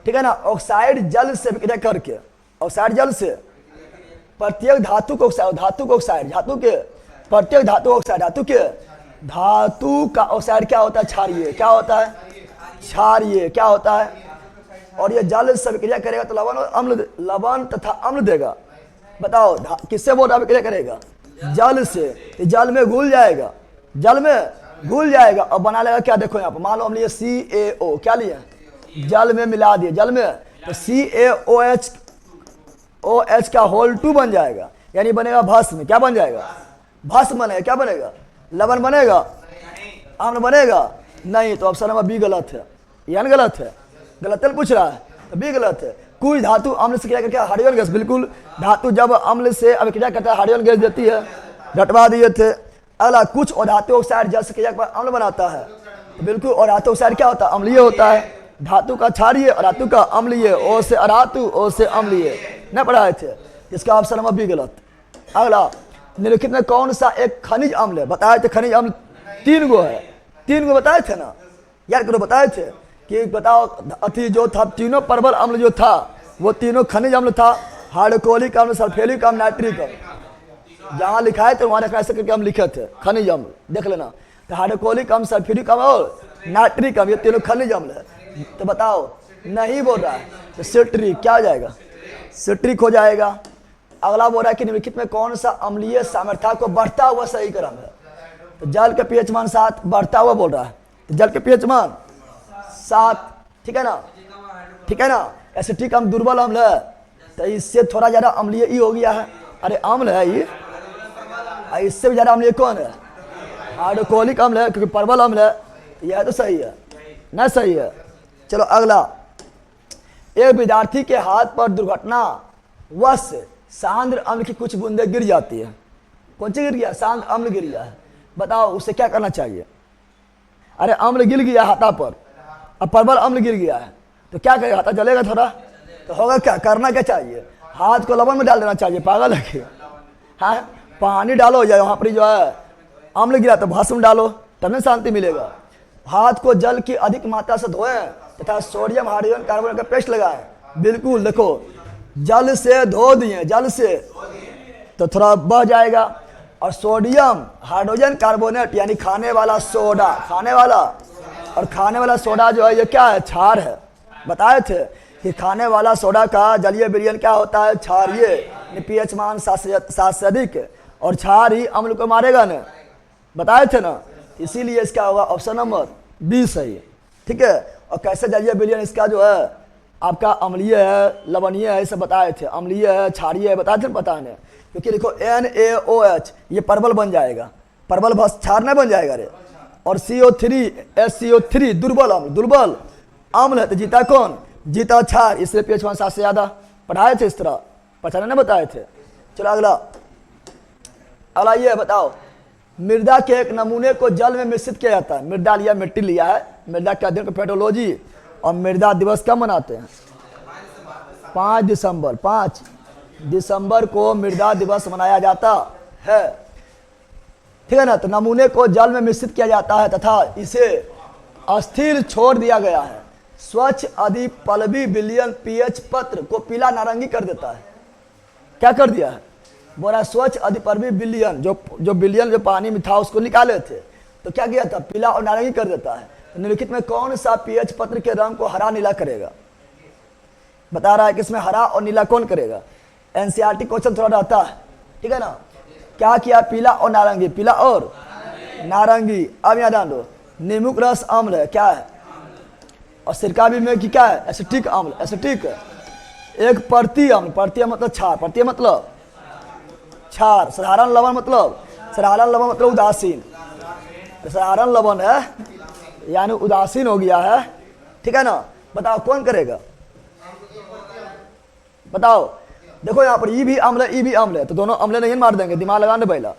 [SPEAKER 1] ठीक है ना, ऑक्साइड जल से अभिक्रिया करके, ऑक्साइड जल से प्रत्येक धातु को ऑक्साइड, प्रत्येक धातु ऑक्साइड, धातु का ऑक्साइड क्या होता है? क्षारीय। क्या होता है? क्षारीय। क्या होता है? और ये जल से अभिक्रिया करेगा तो लवण तथा अम्ल देगा। बताओ किससे बोल रहा अभिक्रिया करेगा? जल से। जल में घुल जाएगा, और बना लेगा क्या? देखो यहाँ पर मान लो हम लिए CaO, क्या लिए? जल में मिला दिए, जल में, तो CaOH का होल 2 बन जाएगा, यानी बनेगा भस्म। क्या बन जाएगा? भस्म बनेगा। क्या बनेगा? लवण बनेगा, अम्ल बनेगा नहीं। तो ऑप्शन नंबर बी गलत है। यानी गलत है, गलत पूछ रहा है, तो बी गलत है। कुछ धातु अम्ल से क्रिया करके हाइड्रोजन गैस, बिल्कुल धातु जब अम्ल से अभिक्रिया करता है हाइड्रोजन गैस देती है, रटवा दिए थे। अगला, कुछ धातु ऑक्साइड जल से क्रिया कर अम्ल बनाता है, तो बिल्कुल। और धातु ऑक्साइड क्या होता है? अम्लीय होता है। धातु का क्षारीय और धातु का अम्लीय, ओ से अधातु, ओ से अम्लीय, न पढ़ाए थे। इसका ऑप्शन नंबर बी गलत। अगला, निम्नलिखित में कौन सा एक खनिज अम्ल है? बताए थे खनिज अम्ल 3 गो है, 3 गो बताए थे ना, याद करो। बताए थे कि बताओ अति जो था तीनों प्रबल अम्ल जो था वो तीनों खनिज अम्ल था। हाइड्रोक्लोरिक अम्ल, सल्फ्यूरिक अम्ल, नाइट्रिक अम्ल। जहाँ लिखा है तो वहाँ ऐसे करके हम लिखे थे खनिज अम्ल, देख लेना। तो हाइड्रोक्लोरिक अम्ल, सल्फ्यूरिक अम्ल और नाइट्रिक अम्ल, ये तीनों खनिज अम्ल है। तो बताओ, नहीं बोल रहा है तो सिट्रिक। क्या हो जाएगा? सिट्रिक हो जाएगा। अगला बोल रहा है कि निम्नलिखित में कौन सा अम्लीय सामर्थ्य को बढ़ता हुआ सही क्रम है? तो जल के pH मान 7 बढ़ता हुआ बोल रहा है, तो जल के pH मान 7, ठीक है ना, ठीक है ना। एसिटिक अम्ल दुर्बल अम्ल है, तो इससे थोड़ा ज्यादा अम्लीय ही हो गया है। अरे अम्ल है ये, इससे भी ज्यादा अम्लीय कौन है? हाइड्रोक्लोरिक अम्ल है, क्योंकि प्रबल अम्ल है। यह तो सही है ना, सही है। चलो अगला, एक विद्यार्थी के हाथ पर दुर्घटनावश सांद्र अम्ल की कुछ बूंदें गिर जाती है। कौन सी गिर गया? सांद्र अम्ल गिर गया है। बताओ उसे क्या करना चाहिए? अरे अम्ल गिर गया हाथा पर, अब प्रबल अम्ल गिर गया है, तो क्या करेगा? हाथा जलेगा थोड़ा, तो होगा क्या? करना क्या चाहिए? हाथ को लवण में डाल देना चाहिए। पागल है क्या? हाँ, पानी डालो या वहाँ पर जो है अम्ल गिरा तो भस्म डालो, तब ना शांति मिलेगा। हाथ को जल की अधिक मात्रा से धोएं तथा सोडियम हाइड्रोजन कार्बोनेट का पेस्ट लगाएं। बिल्कुल देखो, जल से धो दिए, जल से तो थोड़ा बह जाएगा। और सोडियम हाइड्रोजन कार्बोनेट यानी खाने वाला सोडा, खाने वाला सोडा जो है ये क्या है? क्षार है। बताए थे कि खाने वाला सोडा का जलीय विलयन क्या होता है? क्षारीय। pH मान 7 से अधिक, और क्षार ही अम्ल को मारेगा ना, बताए थे ना। इसीलिए इसका होगा ऑप्शन नंबर बी सही है, ठीक है। और कैसे जलीय विलयन इसका जो है आपका अम्लीय है, लवणीय है, इसे बताए थे। अम्लीय है, क्षारीय है, बताए थे बताने। क्योंकि देखो NaOH ये प्रबल बन जाएगा, प्रबल बस क्षार नहीं बन जाएगा रे। और SCO3 दुर्बल अम्ल है, तो जीता कौन? जीता क्षार, इसलिए pH मान 7 से ज्यादा। पढ़ाए थे इस तरह, पहचाने नहीं बताए थे। चलो अगला ये बताओ, मृदा के एक नमूने को जल में मिश्रित किया जाता है। मृदा लिया, मिट्टी लिया है, मृदा के अध्ययन को पेट्रोलॉजी। और मृदा दिवस कब मनाते हैं? 5 दिसंबर। 5 दिसंबर को मृदा दिवस मनाया जाता है। ठीक है ना। तो नमूने को जल में मिश्रित किया जाता है तथा इसे अस्थिर छोड़ दिया गया है। स्वच्छ अधिपल्लवी विलयन पीएच पत्र को पीला नारंगी कर देता है। क्या कर दिया है? बोला स्वच्छ अधिपल्लवी विलयन, जो विलयन जो पानी में था उसको निकाले थे, तो क्या किया था? पीला और नारंगी कर देता है। तो निम्नलिखित में कौन सा पीएच पत्र के रंग को हरा नीला करेगा? बता रहा है कि इसमें हरा और नीला कौन करेगा? एनसीईआरटी क्वेश्चन थोड़ा रहता है, ठीक है ना। क्या किया? पीला और नारंगी, पीला और नारंगी। अब यहाँ ध्यान दो, नींबू रस अम्ल है, क्या है? और सिरका भी में की क्या है? एसिटिक अम्ल, एसिटिक। एक परती अम्ल, परती मतलब क्षार, परती मतलब क्षार। साधारण लवण मतलब, साधारण लवण मतलब उदासीन। साधारण लवण है यानी उदासीन हो गया है, ठीक है ना। बताओ कौन करेगा? बताओ। देखो यहाँ पर ई भी अम्ल है, ई भी अम्ल है, तो दोनों अम्ल नहीं मार देंगे, दिमाग लगा दे पहला।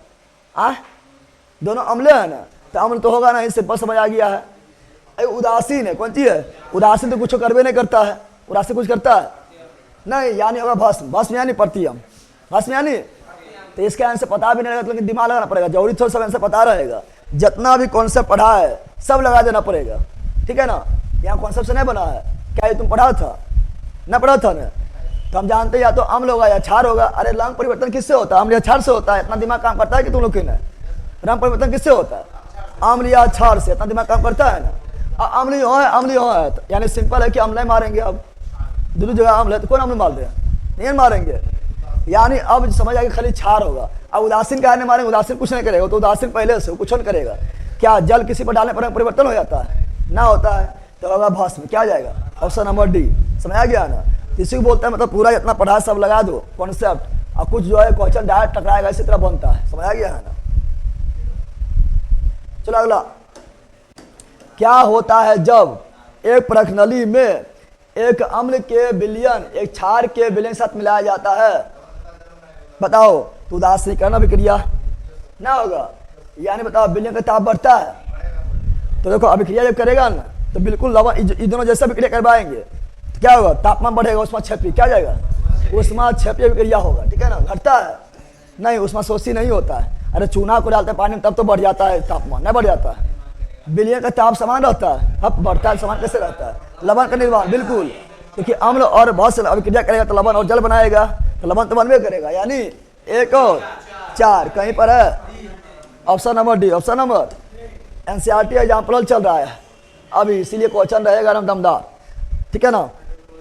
[SPEAKER 1] दोनों अम्ल है ना, तो अम्ल तो होगा ना, इससे बस समझ आ गया है। उदासीन है, कौन सी है? उदासीन तो कुछ करवे नहीं करता है। उदासीन कुछ करता है नहीं, यानी होगा भस्म। भस्म यानी प्रतीयम, भस्म यानी। तो इसका आंसर पता भी नहीं रहेगा, लेकिन दिमाग लगाना पड़ेगा। जरूरी थोड़ा सब आंसर पता रहेगा, जितना भी कॉन्सेप्ट पढ़ा है सब लगा देना पड़ेगा, ठीक है ना। यहाँ कॉन्सेप्ट से नहीं बना है, क्या ये तुम पढ़ा था? ना पढ़ा था ना। तो हम जानते या तो अम्ल होगा या क्षार होगा। अरे रंग परिवर्तन किससे होता है? अम्ल या क्षार से होता है। इतना दिमाग काम करता है कि तुम लोग की ना? रंग परिवर्तन किससे होता है? अम्ल या क्षार से। इतना दिमाग काम करता है ना। अम्ल हो है, अम्ल हो है, यानी सिंपल है कि अम्ल नहीं मारेंगे। अब दोनों जगह अम्ल है तो कौन अम्ल मार दे? नहीं मारेंगे। यानी अब समझ आएगा खाली क्षार होगा। अब उदासीन का नहीं मारेंगे, उदासीन कुछ नहीं करेगा, तो उदासीन पहले से कुछ नहीं करेगा। क्या जल किसी पर डालने पर रंग परिवर्तन हो जाता है? ना होता है, तो होगा भस्म। क्या जाएगा? Option number D. समझ आ गया ना। इसी को बोलते हैं मतलब पूरा जितना पढ़ा सब लगा दो कॉन्सेप्ट, और कुछ जो है क्वेश्चन डायरेक्ट टकराएगा, इसी तरह बनता है। समझ आ गया है ना। चलो अगला, क्या होता है जब एक प्रश्नली में एक अम्ल के विलयन एक क्षार के विलयन के साथ मिलाया जाता है? बताओ। तो उदासीकरण अभिक्रिया ना होगा, यानी बताओ विलयन का ताप बढ़ता है, तो देखो अभिक्रिया जब करेगा ना तो बिल्कुल लवण इन दोनों जैसा अभिक्रिया करवाएंगे तो क्या होगा? तापमान बढ़ेगा, उष्मा क्षेपी। क्या जाएगा? उष्मा क्षेपी अभिक्रिया होगा, ठीक है ना। घटता है नहीं, उष्मा शोषी नहीं होता है। अरे चूना को डालते हैं पानी में तब तो बढ़ जाता है तापमान, नहीं बढ़ जाता है। विलयन का ताप समान रहता है, अब बढ़ता है समान कैसे रहता है? लवण का निर्माण बिल्कुल, क्योंकि अम्ल और भस्म अभिक्रिया करेगा तो लवण और जल बनाएगा, तो लवण तो बनवे करेगा, यानी एक और चार कहीं पर है। Option number D. Option number NCERT example चल रहा है अभी, इसीलिए क्वेश्चन रहेगा ना दमदार, ठीक है ना।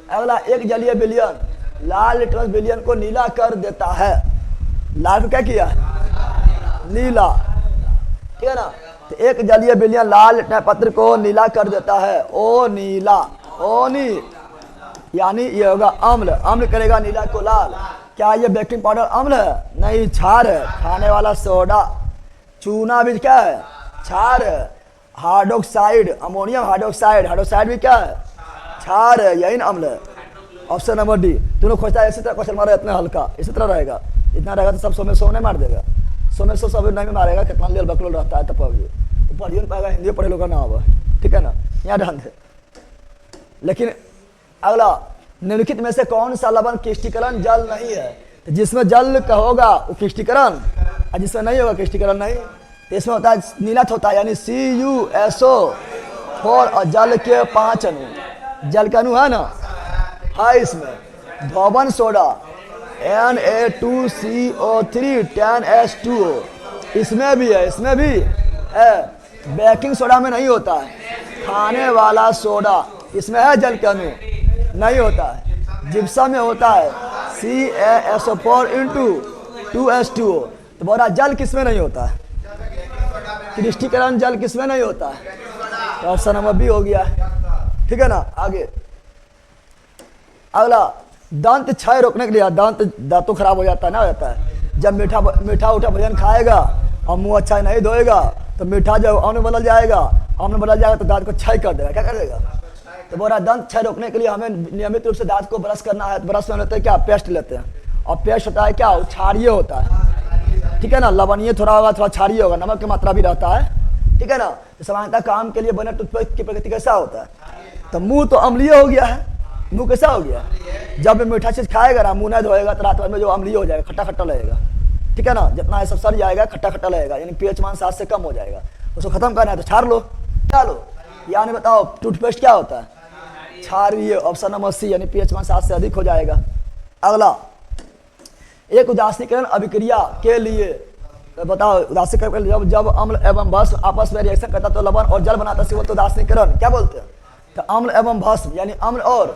[SPEAKER 1] अगला, एक जलीय विलयन लाल लिटमस विलयन को नीला कर देता है। लाल को क्या किया? नीला, ठीक है ना। तो एक जलीय विलयन लाल लिटमस पत्र को नीला कर देता है। ओ नीला, ओ नी, यानी ये होगा अम्ल। अम्ल करेगा नीला को लाल। क्या ये बेकिंग पाउडर अम्ल है? नहीं, क्षार है। खाने वाला सोडा, चूना भी क्या है? क्षार है। हाइड्रोक्साइड, अमोनियम हाइड्रोक्साइड, हाइड्रोक्साइड भी क्या है? क्षार है, यही ना अम्ल है। Option number D. तुमने खोजता है इसी तरह क्वेश्चन मारा, इतना हल्का इसी तरह रहेगा। इतना रहेगा तो सब 100 में 100 नहीं मार देगा, 100 में 100 सब नहीं मारेगा। कितना लेल बकलोल रहता है, तब पढ़ियो नहीं पाएगा, हिंदी पढ़े लोग का ना होगा, ठीक है ना। यहाँ ध्यान दे। लेकिन अगला, निम्नलिखित में से कौन सा लवण क्रिस्टीकरण जल नहीं है? तो जिसमें जल का होगा वो क्रिस्टीकरण, और जिसमें नहीं होगा क्रिस्टीकरण नहीं। तो इसमें होता है नीलत होता है, यानी CuSO4 और जल के 5 अणु। जल का अणु है ना, है इसमें। धोबन सोडा Na2CO3 10H2O, इसमें भी है, इसमें भी है। बेकिंग सोडा में नहीं होता है। खाने वाला सोडा, इसमें है जल के अणु, नहीं होता है। जिप्सम में होता है CaSO4 × 2H2O। तो बोला जल किसमें नहीं होता है? क्रिस्टीकरण जल किसमें नहीं होता है? तो ऑप्शन नंबर बी हो गया, ठीक है ना। आगे अगला, दंत क्षय रोकने के लिए, दांतों खराब हो जाता है ना, हो जाता है जब मीठा उठा भोजन खाएगा और मुंह अच्छा नहीं धोएगा तो मीठा जो अम्ल बदल जाएगा, अम्ल बदल जाएगा तो दांत को क्षय कर देगा। क्या कर देगा? तो बोला दंत क्षय रोकने के लिए हमें नियमित रूप से दांत को ब्रश करना है। ब्रश में लेते हैं क्या? पेस्ट लेते हैं, और पेस्ट होता है क्या? क्षारीय होता है, ठीक है ना। लवणीय थोड़ा होगा, थोड़ा क्षारीय होगा, नमक की मात्रा भी रहता है, ठीक है ना। तो सामान्यतः काम के लिए बने टूथपेस्ट की प्रकृति कैसा होता है? तो मुंह तो अम्लीय हो गया है। मुंह कैसा हो गया? जब मीठा चीज खाएगा ना, मुंह नहीं धोएगा तो रात भर में जो अम्लीय हो जाएगा, खट्टा खट्टा लगेगा, ठीक है ना। जितना है सब सड़ जाएगा, खट्टा खट्टा लगेगा, यानी पीएच मान 7 से कम हो जाएगा। उसको खत्म करना है तो छार लो, क्या लो, यानी बताओ टूथपेस्ट क्या होता है, क्षारीय। ऑप्शन नंबर सी, यानी पीएच मान 7 से अधिक हो जाएगा। अगला, एक उदासीकरण अभिक्रिया के लिए बताओ, उदासीकरण जब अम्ल एवं भस्म आपस में रिएक्शन करता तो लवण और जल बनाता है, तो उदासीकरण क्या बोलते हैं, तो अम्ल एवं भस्म यानी अम्ल और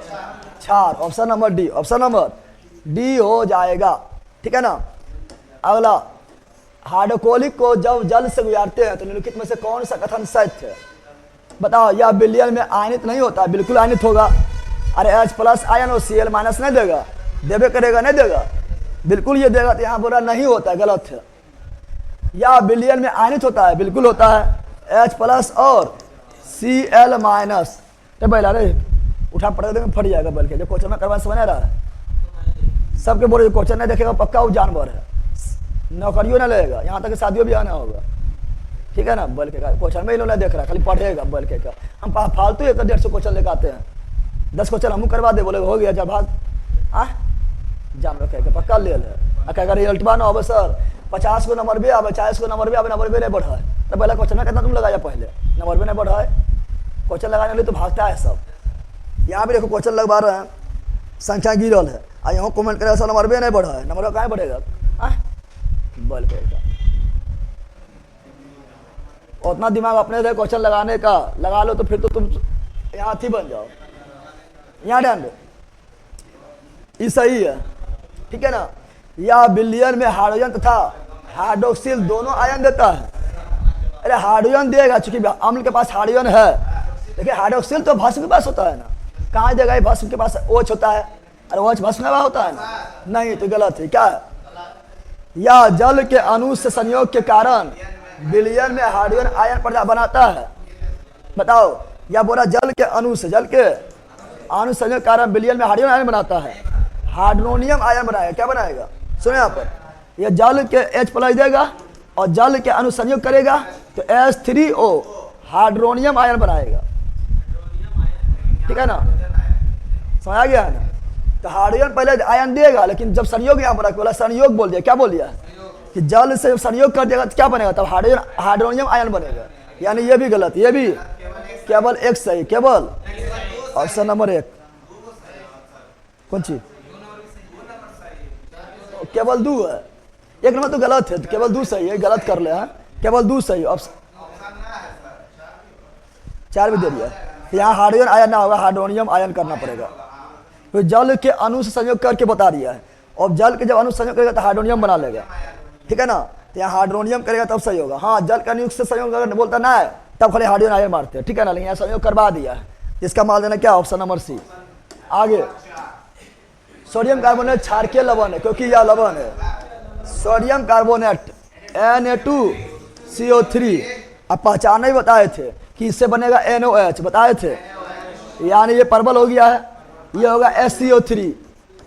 [SPEAKER 1] क्षार। Option number D, option number D हो जाएगा, ठीक है ना। अगला, हाइड्रोक्लोरिक को जब जल से गुजारते हैं तो निम्नलिखित में से कौन सा कथन सत्य है, बताओ। यह विलयन में आयनित नहीं होता, बिल्कुल आयनित होगा। अरे H+ आयन और Cl- नहीं देगा, देवे करेगा, नहीं देगा, बिल्कुल ये देगा। तो यहाँ बोला नहीं होता है, गलत है। या विलयन में आयनित होता है, बिल्कुल होता है, H+ और Cl-। तो बैला रे उठा पटक देंगे फट जाएगा, बल्कि जो क्वेश्चन में करवाने समझ रहा है, सबके बोले जो क्वेश्चन नहीं देखेगा पक्का वो जानवर है, नौकरियों ना लेगा, यहाँ तक शादियों भी आना होगा, ठीक है ना। बल्कि का क्वेश्चन में इन्होंने देख रहा, खाली पढ़ेगा बल्कि का। हम फालतू 100-150 क्वेश्चन लेकर आते हैं, 10 क्वेश्चन हम करवा दे, बोले हो गया जब भाग जान रखे पक्का ले ले। कहेगा रिजल्ट बा ना हो सर 50 को नंबर भी आवे, 40 को नंबर भी आवे, नंबर भी नहीं बढ़ा है, तो पहले क्वेश्चन में कितना तुम लगाया, पहले नंबर भी नहीं बढ़ा है। क्वेश्चन लगाने के लिए तो भागता है सब। यहाँ भी देखो क्वेश्चन लगवा रहे हैं, संख्या गिरल है, और यहाँ कमेंट करे नंबर भी नहीं बढ़ा है, नंबर कहाँ बढ़ेगा, बल करेगा। उतना दिमाग अपने रहे क्वेश्चन लगाने का, लगा लो तो फिर तो तुम यहाँ थी बन जाओ। यहाँ ध्यान दो, ये सही है, ठीक है ना। या विलयन में हाइड्रोजन तथा हाइड्रोक्सिल दोनों आयन देता है। अरे हाइड्रोजन देगा, चूंकि अम्ल के पास हाइड्रोजन है, देखिए हाइड्रोक्सिल तो भस्म के पास होता है ना, कहाँ देगा, भस्म के पास OH होता है, अरे OH भस्म में होता है ना, नहीं तो गलत है, क्या है। या जल के अणु से संयोग के कारण विलयन में हाइड्रोजन आयन बनाता है, बताओ। या बोला जल के अणु से, जल के अणु संयोग के कारण विलयन में हाइड्रोजन आयन बनाता है, हाइड्रोनियम आयन बनाएगा, क्या बनाएगा, सुनो यहाँ पर। यह जल के H+ देगा और जल के अणु संयोग करेगा तो H3O हाइड्रोनियम आयन बनाएगा, ठीक है ना, समझ आ गया है ना। तो हाइड्रोजन पहले आयन देगा, लेकिन जब संयोग यहाँ पर बोला, संयोग बोल दिया, क्या बोल दिया कि जल से संयोग कर देगा तो क्या बनेगा, तब हाइड्रोनियम आयन बनेगा, यानी ये भी गलत, ये भी केवल एक सही, केवल ऑप्शन नंबर 1 कौन चीज, केवल 2 है, 1 नंबर तो गलत है, तो केवल 2 सही है, गलत कर ले, केवल 2 सही। ऑप्शन 4 भी दे दिया, यहाँ हाइड्रोजन आयन ना होगा, हाइड्रोनियम आयन करना पड़ेगा। तो जल के अणु से संयोग करके बता दिया है, और जल के जब अणु संयोग करेगा तो हाइड्रोनियम बना लेगा, ठीक है ना। तो यहाँ हाइड्रोनियम करेगा तब सही होगा। हाँ, जल का अणु से संयोग अगर बोलता ना है तब खाली हाइड्रोजन आयन मारते हैं, ठीक है ना, लेकिन यहाँ संयोग करवा दिया है, इसका मान देना क्या, ऑप्शन नंबर सी। आगे, सोडियम कार्बोनेट क्षारकीय लवण है, क्योंकि यह लवण है। सोडियम कार्बोनेट Na2CO3, अब पहचान नहीं बताए थे कि इससे बनेगा NOH, बताए थे, यानी ये प्रबल हो गया है, ये होगा SCO3,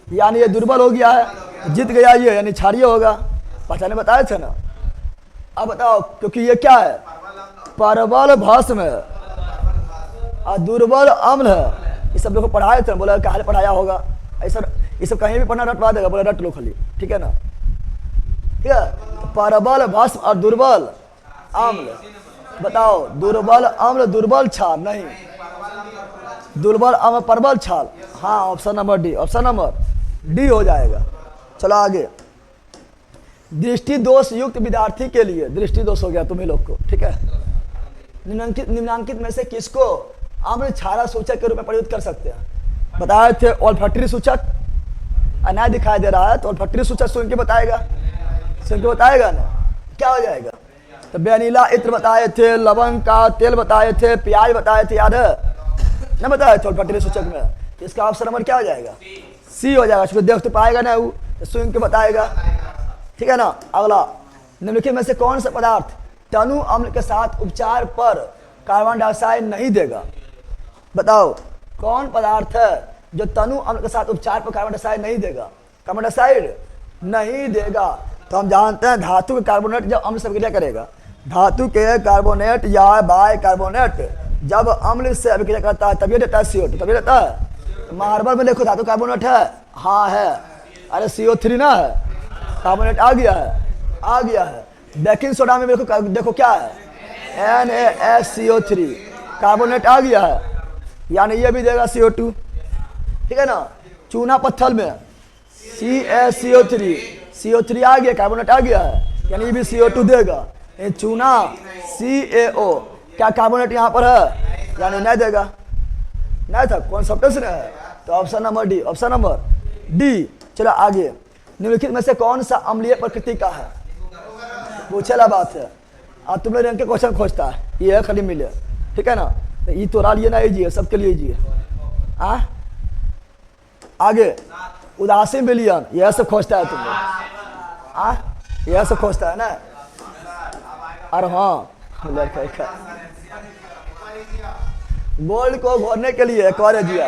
[SPEAKER 1] यानी ये दुर्बल हो गया है, जीत गया ये, यानी क्षारीय होगा, पहचाने बताए थे ना। अब बताओ, क्योंकि ये क्या है, प्रबल भस्म है और दुर्बल अम्ल है, ये सब देखो पढ़ाए थे, बोला कहा पढ़ाया होगा, ऐसा ये सब कहीं भी पढ़ना रटवा देगा, बोले रट लो खाली, ठीक है ना, ठीक है। प्रबल भस्म और दुर्बल अम्ल, बताओ, दुर्बल अम्ल दुर्बल क्षार, नहीं, दुर्बल अम्ल प्रबल क्षार, हाँ, option number D, option number D हो जाएगा। चलो आगे, दृष्टि दोष युक्त विद्यार्थी के लिए, दृष्टि दोष हो गया तुम्ही लोग को, ठीक है। निम्नांकित में से किसको अम्ल क्षारा सूचक के रूप में प्रयुक्त कर सकते हैं, बताए थे ओल्फैक्टरी सूचक, अनाय दिखाई दे रहा है तो ओल्फैक्टरी सूचक सुन के बताएगा, सुन के बताएगा ना, क्या हो जाएगा। तो वेनिला इत्र बताए थे, लवंग का तेल बताए थे, प्याज बताए थे, याद है ना, बताए थे ओल्फैक्टरी सूचक में, तो इसका ऑप्शन नंबर क्या हो जाएगा, सी हो जाएगा, क्योंकि देख तो पाएगा ना वो, तो सुन के बताएगा, ठीक है ना। अगला, निम्नलिखित में से कौन सा पदार्थ तनु अम्ल के साथ उपचार पर कार्बन डाइऑक्साइड नहीं देगा, बताओ, कौन पदार्थ है जो तनु अम्ल के साथ उपचार पर कार्बन डाइऑक्साइड नहीं देगा, कार्बन डाइऑक्साइड नहीं देगा। तो हम जानते हैं धातु के कार्बोनेट जब अम्ल से अभिक्रिया करेगा, धातु के कार्बोनेट या बाय कार्बोनेट जब अम्ल से अभिक्रिया करता है तभी देता है CO2, तभी देता है। तो मार्बल में देखो धातु कार्बोनेट है, हाँ है, अरे CO3 ना है, कार्बोनेट आ गया है, आ गया है। बेकिंग सोडा में देखो क्या है, NaSCO3 कार्बोनेट आ गया है, यानी ये भी देगा CO2, ठीक है ना। चूना पत्थर में CaCO3, CO3 आ गया, कार्बोनेट आ गया है, यानी ये भी CO2 देगा। ये चूना CaO, क्या कार्बोनेट यहाँ पर है, यानी नहीं देगा, नहीं था, कौन सब्सटेंस है। तो option number D, option number D. चलो आगे, निम्नलिखित में से कौन सा अम्लीय प्रकृति का है, पूछेला बात है। अब तुम लोग रैंक के क्वेश्चन खोजता है, ये है खाली मिले, ठीक है ना। तो ये तोरा लिए ना इजी है, सबके लिए इजी है। आगे उदासीन विलियन, यह सब खोजता है तुम लोग, यह सब खोजता है ना। अरे हाँ, गोल्ड को घोरने के लिए जिया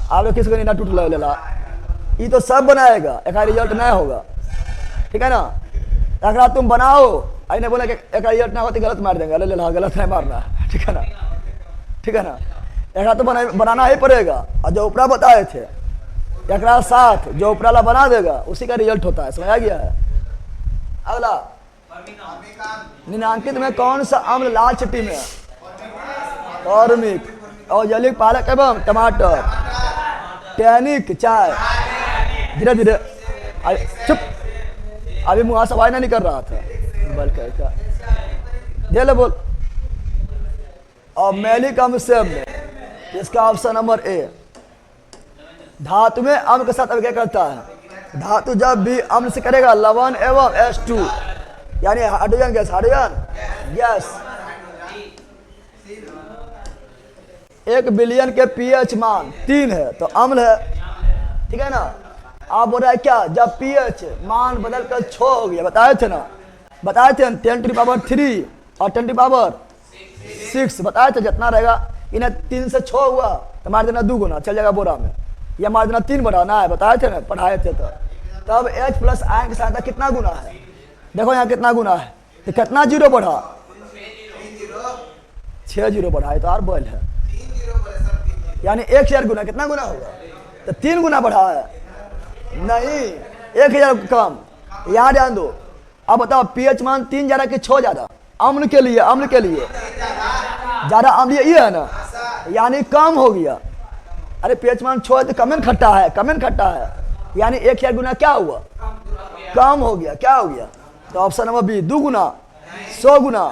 [SPEAKER 1] आप लोग किसको नहीं टूट लेला, ये तो सब बनाएगा, एक रिजल्ट नहीं होगा, ठीक है ना। अगर तुम बनाओ, आई नहीं बोला कि एक रिजल्ट ना हो तो गलत मार देंगे, अरे ले गलत नहीं मारना, ठीक है ना, ठीक है ना। एक तो बनाना ही पड़ेगा, और जो ऊपरा बताए थे एक साथ जो ऊपराला बना देगा उसी का रिजल्ट होता है, समझ आ गया है। अगला, निम्नांकित में कौन सा अम्ल लाल चट्टी में है, फॉर्मिक, औजलिक, पालक एवं टमाटर, टैनिक, चाय। धीरे धीरे, चुप, अभी मुँह से आवाज नहीं कर रहा था, बल का दे ले बोल। और मैलिक अम्ल से में, इसका ऑप्शन नंबर ए। धातु में अम्ल के साथ अब क्या करता है, धातु जब भी अम्ल से करेगा लवण एवं H2, यानी hydrogen gas, hydrogen gas. 1 billion के pH मान 3 है तो अम्ल है, ठीक है ना। आप बोल रहे हैं क्या, जब pH मान बदल कर 6 हो गया, बताए थे ना, बताए थे 10⁻³ और 10⁻6 बताए थे। जितना रहेगा इन्हें 3 से 6 हुआ तो मार देना 2 गुना, चल जाएगा बोरा में, या मार देना 3 बढ़ाना है, बताए थे ना, पढ़ाए थे। तो तब H प्लस आयन की सहायता कितना गुना है, देखो यहाँ कितना गुना है, तो कितना जीरो बढ़ा, 6 जीरो बढ़ा है, तो और बल है, यानी 1000 गुना, कितना गुना होगा, तो 3 गुना बढ़ा है, नहीं 1000 कम। यहाँ ध्यान दो। अब बताओ pH मान 3 ज्यादा कि 6 ज्यादा, अम्ल के लिए, अम्ल के लिए ज्यादा अम्लीय ये है ना, यानी कम हो गया। अरे pH मान 6 है तो कमेंट खट्टा है, कमेंट खट्टा है, यानी 1000 गुना क्या हुआ, कम हो गया, क्या हो गया। तो ऑप्शन नंबर बी, 2 गुना, 100 गुना।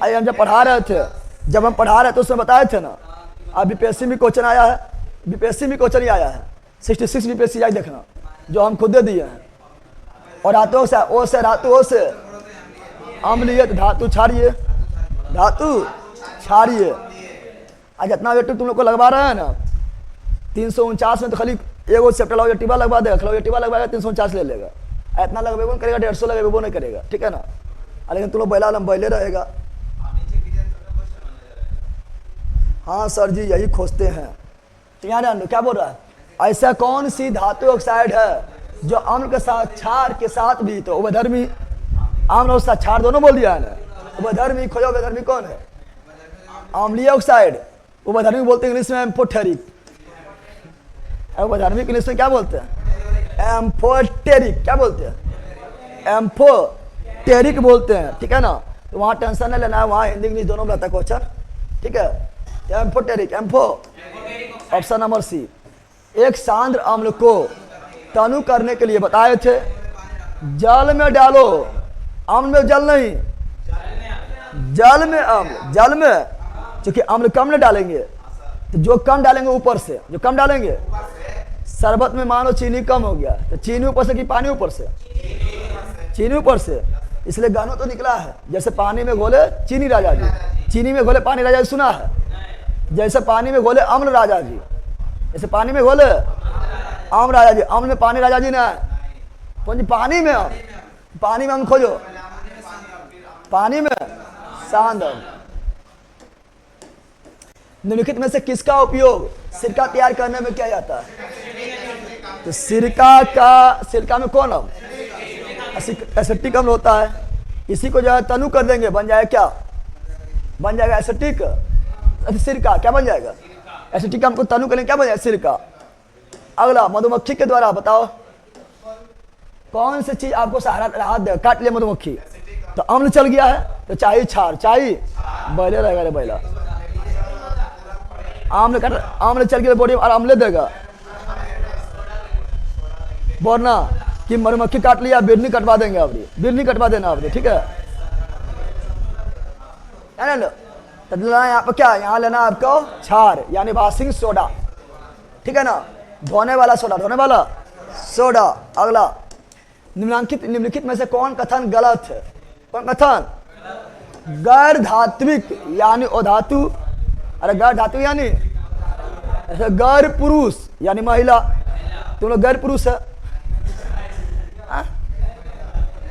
[SPEAKER 1] अरे हम जब पढ़ा रहे थे, जब हम पढ़ा रहे थे उसमें बताए थे ना। अब बीपीएससी में क्वेश्चन आया है, बीपीएससी में क्वेश्चन ही आया है, 66 बीपीएससी आई देखना, जो हम खुद दे दिए हैं। और धातुओं से, ओ से, धातुओं से अम्लीयत, धातु छाड़िए, धातु छाड़िए। आज जितना वेट तुम लोग को लगवा रहा है ना, 349 में तो खाली एगो चैप्टर टिबा लगवा देगा, खिलाओ टिबा लगवाएगा 349 ले लेगा, इतना लगवेबो करेगा, 150 लगवेबो नहीं करेगा, ठीक है ना। लेकिन तुम लोग बैला लम बैले रहेगा। हाँ सर जी यही खोजते हैं। तो यहाँ क्या बोल रहा है, ऐसा कौन सी धातु ऑक्साइड है जो अम्ल के साथ, क्षार के साथ भी, तो उभयधर्मी, अम्ल और क्षार दोनों बोल दिया है ना। उभयधर्मी खोजो, उभयधर्मी कौन है, अम्लीय ऑक्साइड, उभयधर्मी बोलते हैं इंग्लिश में एम्फोटेरिक। उभयधर्मी इंग्लिश में क्या बोलते हैं, एम्फोटेरिक, क्या बोलते हैं, एम्फोटेरिक बोलते हैं, ठीक है ना। तो वहाँ टेंशन नहीं लेना है, वहाँ हिंदी इंग्लिश दोनों में रहता है क्वेश्चन, ठीक है। Amphoteric, ampho, option number C. एक सांद्र अम्ल को तनु करने के लिए बताए थे, जल में डालो, अम्ल में जल नहीं, जल में अम्ल, जल में, क्योंकि अम्ल कम नहीं डालेंगे, तो जो कम डालेंगे ऊपर से, जो कम डालेंगे, शरबत में मान लो चीनी कम हो गया, तो चीनी ऊपर से कि पानी ऊपर से, चीनी ऊपर से, इसलिए गानों तो निकला है, जैसे पानी में घोले चीनी राजा जी, चीनी में घोले पानी राजा जी, सुना है, जैसे पानी में घोले अम्ल राजा जी, जैसे पानी में घोले अम्ल राजा जी, अम्ल में पानी राजा जी ना, पानी में अम्ल, पानी में अम्ल खोजो, पानी में सांद्र। निम्नलिखित में से किसका उपयोग सिरका तैयार करने में किया जाता है, तो सिरका में कौन अम्ल, एसिटिक अम्ल होता है। इसी को जो है तनु कर देंगे, बन जाएगा क्या, बन जाएगा एसिटिक, सिरका क्या बन जाएगा, एसिटिक अम्ल को तनु करेंगे क्या बन जाएगा, सिरका। अगला, मधुमक्खी के द्वारा बताओ, कौन सी चीज आपको सहारा राहत दे? काट लिया मधुमक्खी तो अम्ल चल गया है, तो चाहिए क्षार, चाहिए बैले रहेगा रे बैला। आम्ल चल गया बॉडी में और अम्ल देगा, बोलना कि मधुमक्खी काट लिया, बिरनी कटवा देंगे आपने, बिरनी कटवा देना आपने, ठीक है ना। तो लेना यहाँ पर क्या, यहाँ लेना आपको क्षार यानी वाशिंग सोडा, ठीक है ना, धोने वाला सोडा, धोने वाला सोडा। अगला, निम्नलिखित में से कौन कथन गलत है? कौन कथन? गैर धात्विक यानी अधातु, अरे गैर धातु यानी गैर पुरुष यानी महिला, तुम लोग गैर पुरुष है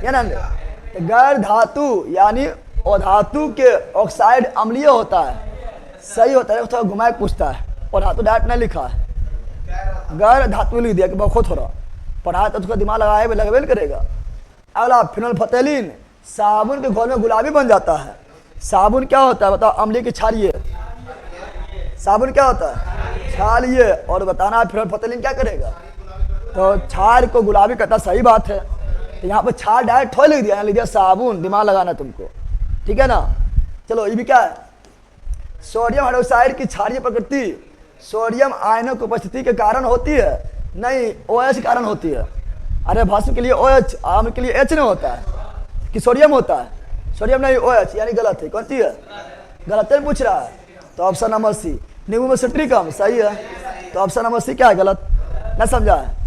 [SPEAKER 1] या ना? गैर धातु यानी अधातु के ऑक्साइड अम्लीय होता है, सही होता है, थोड़ा घुमाए पूछता है, और धातु डायरेक्ट नहीं लिखा है, गैर धातु लिख दिया कि बहुत थोड़ा पढ़ा तो उसका दिमाग लगाए भी लगबे करेगा। अगला, फिनोल्फथेलिन साबुन के घोल में गुलाबी बन जाता है। साबुन क्या होता है बताओ? अम्लीय की क्षारीय। साबुन क्या होता है? क्षारीय। और बताना फिनोल्फथेलिन क्या करेगा? तो क्षार को गुलाबी करता, सही बात है। तो यहाँ पर क्षार डायरेक्ट थोड़ा लिख दिया, यहाँ लिख दिया साबुन, दिमाग लगाना तुमको, ठीक है ना। चलो ये भी क्या है? सोडियम हाइड्रोक्साइड की क्षारीय प्रकृति सोडियम आयनों की उपस्थिति के कारण होती है, नहीं OH के कारण होती है। अरे भस्म के लिए OH, आम्ल के लिए H नहीं होता है कि सोडियम होता है? सोडियम नहीं, OH, यानी गलत है। कौन सी है? गलत है पूछ रहा है, तो ऑप्शन नंबर सी। नींबू में सिट्रिक अम्ल, सही है, तो ऑप्शन नंबर सी क्या है? गलत। ना समझा है?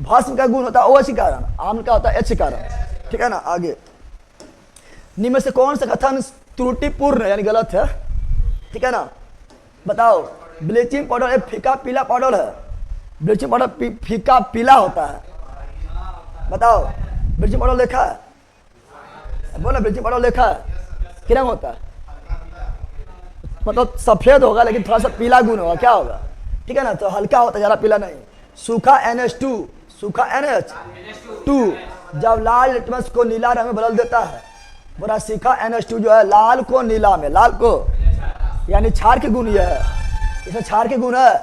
[SPEAKER 1] भस्म का गुण होता है OH के कारण, आम्ल का होता है H के कारण, ठीक है ना। आगे, निम्न में से कौन सा कथन त्रुटिपूर्ण यानी गलत है? ठीक है ना, बताओ। ब्लीचिंग पाउडर एक फीका पीला पाउडर है, ब्लीचिंग पाउडर फीका पीला होता है, बताओ। ब्लीचिंग पाउडर देखा है? बोलो, ब्लीचिंग पाउडर देखा है? कितना होता है? मतलब सफेद होगा लेकिन थोड़ा सा पीला गुण होगा, क्या होगा? ठीक है ना, तो हल्का होता है, ज़्यादा पीला नहीं। सूखा NH2, सूखा NH2 जब लाल लिटमस को नीला रंग में बदल देता है, बोला सूखा NH2 जो है लाल को नीला में, लाल को यानी क्षार के गुण यह है, इसमें क्षार के गुण है।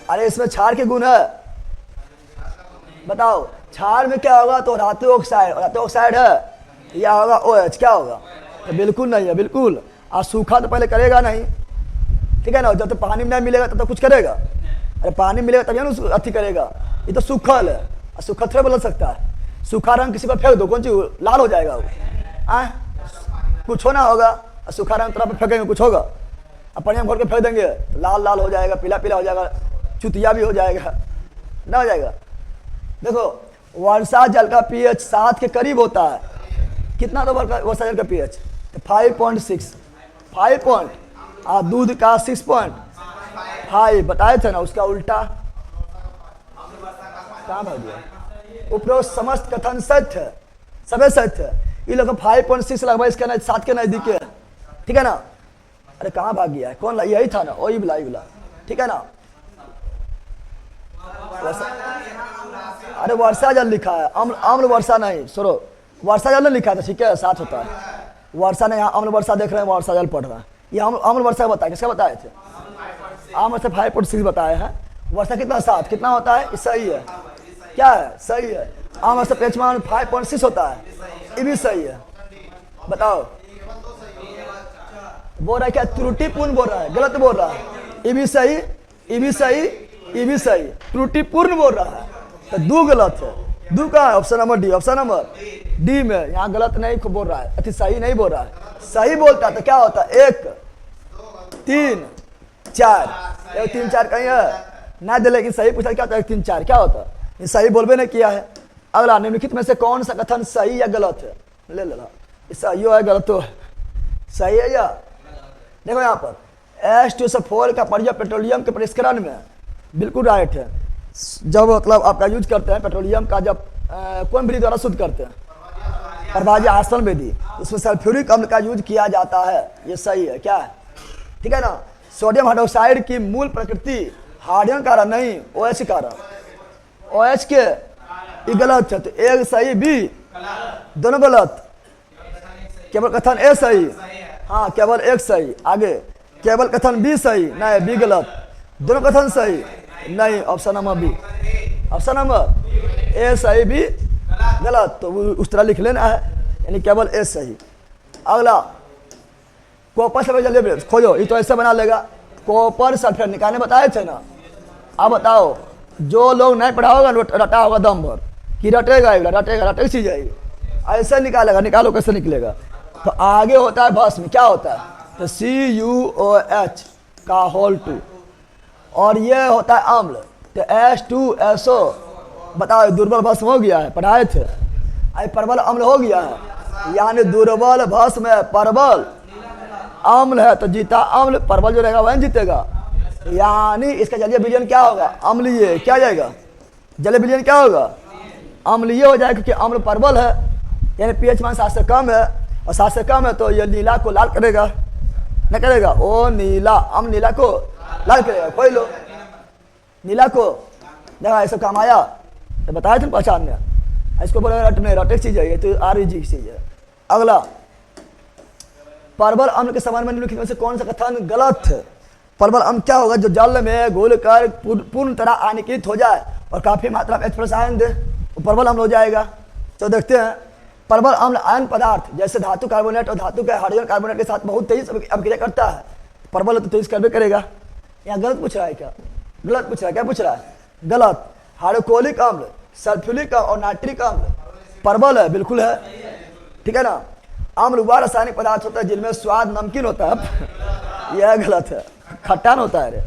[SPEAKER 1] अरे इसमें क्षार के गुण है, बताओ। क्षार में क्या होगा? तो धातु ऑक्साइड, धातु ऑक्साइड है, या होगा OH, क्या होगा? तो बिल्कुल नहीं है, बिल्कुल। और सूखा तो पहले करेगा नहीं, ठीक है ना, जब तक पानी नहीं मिलेगा तब तो कुछ करेगा। अरे पानी मिलेगा तभी ना उसको अति करेगा, ये तो सूखल है, सूखा थोड़ा बदल सकता है। सूखा रंग किसी पर फेंक दो, कौन चीज लाल हो जाएगा वो? कुछ होना होगा, सूखा रंग तरफ फेंकेंगे कुछ होगा, अब पानी में घोल के फेंक देंगे तो लाल लाल हो जाएगा, पीला पीला हो जाएगा, चुतिया भी हो जाएगा, ना हो जाएगा। देखो, वर्षा जल का pH 7 के करीब होता है। कितना तो वर्षा जल का pH? 5.6, 5 पॉइंट, और दूध का 6.5 बताए थे ना, उसका उल्टा कहाँ भाग गया? उपरोक्त समस्त कथन सत्य है, सभी सत्य है। ये लोग 5.6 लगभग इसके 7 के नजदीक है, ठीक है ना। अरे कहाँ भाग गया है? कौन? यही था ना, वही बुला, ठीक है ना। अरे वर्षा जल लिखा है, अम्ल वर्षा नहीं, सुनो, वर्षा जल लिखा था, ठीक है, 7 होता है। वर्षा नहीं, यहाँ अम्ल वर्षा देख रहे हैं, वर्षा जल पढ़ रहा है। ये अम्ल वर्षा बताया, किसका बताए थे? आम से 5.6 बताए हैं। वर्षा कितना? 7, कितना होता है? सही है, क्या है? सही है। आम से पेचमान 5.6 होता है, ये भी सही है, बताओ। बोल रहा है क्या? त्रुटिपूर्ण बोल रहा है, गलत बोल रहा है। ये भी सही, ये भी सही, ये भी सही, त्रुटिपूर्ण बोल रहा है, तो 2 गलत है। 2 का option number D, option number D में यहाँ गलत नहीं बोल रहा है, अति सही नहीं बोल रहा है। सही बोलता तो क्या होता? 1 3 4, 1 3 4 कहीं है ना दे, लेकिन सही पूछा क्या होता है? 1 3 4 क्या होता? ये सही बोलबे नहीं किया है। अगला, निम्नलिखित में से कौन सा कथन सही या गलत है? ले लेना, सही है गलत हो? सही है या? देखो यहाँ पर H2SO4 का प्रयोग पेट्रोलियम के परिष्करण में बिल्कुल राइट है। जब मतलब आपका यूज करते हैं पेट्रोलियम का, जब कौन विधि द्वारा शुद्ध करते हैं? परभाजी आसन विधि, उसमें सल्फ्यूरिक अम्ल का यूज किया जाता है, ये सही है, क्या है? ठीक है ना। सोडियम हाइड्रोक्साइड की मूल प्रकृति हार्डियन कारण नहीं, OH कारण, OH के ये गलत है, तो एक सही, बी दोनों गलत, केवल कथन ए सही, हाँ केवल एक सही। आगे, केवल कथन बी सही, नहीं बी गलत, दोनों कथन सही नहीं, option number B, option number A सही भी गलत, तो उस तरह लिख लेना है, यानी केवल ए सही। अगला कॉपर सल्फेट जल्दी खोजो, ये तो ऐसे बना लेगा। कॉपर सल्फेट निकालने बताए थे ना। अब बताओ, जो लोग नहीं पढ़ा होगा रटा होगा दम भर कि रटेगा रटेगा चीज जाएगी, ऐसे निकालेगा। निकालो कैसे निकलेगा। तो आगे होता है भस्म, क्या होता है, तो CuOH का होल 2, और ये होता है अम्ल, तो H2SO। बताओ दुर्बल भस्म हो गया है, पढ़ाए थे। अरे प्रबल अम्ल हो गया है, यानी दुर्बल भस्म है, प्रबल अम्ल है तो जीता अम्ल, प्रबल जो रहेगा वह जीतेगा। यानी इसका जलीय विलयन क्या होगा, अम्लीय। क्या जाएगा, जलीय विलयन क्या होगा, अम्लीय हो जाएगा, क्योंकि अम्ल प्रबल है, यानी pH मान 7 से कम है, और 7 से कम है तो ये नीला को लाल करेगा, न करेगा। ओ नीला, अम्ल नीला को लाल करेगा। कोई लो नीला को देखा ये सब काम आया, तो बताया तुम पहचान में। इसको बोला रटने, रटे चीज है, ये तो REG चीज है। अगला, प्रबल अम्ल के समान में निम्नलिखित में से कौन सा कथन गलत है। प्रबल अम्ल क्या होगा, जो जल में घुलकर पूर्ण तरह आयनीकृत हो जाए और काफी मात्रा में H+ आयन दे, वो प्रबल अम्ल हो जाएगा। तो देखते हैं, प्रबल अम्ल आयन पदार्थ जैसे धातु कार्बोनेट और धातु के हाइड्रोजन कार्बोनेट के साथ बहुत तेजी से अभिक्रिया करता है। प्रबल तो तेज करबे करेगा। यहाँ गलत पूछ रहा है क्या, गलत पूछ रहा है, क्या पूछ रहा है, गलत। हाइड्रोक्लोरिक अम्ल, सल्फ्यूरिक और नाइट्रिक अम्ल प्रबल है, बिल्कुल है, ठीक है ना। अम्ल वह रासायनिक पदार्थ होता है जिनमें स्वाद नमकीन होता है, यह गलत है, खट्टान होता है।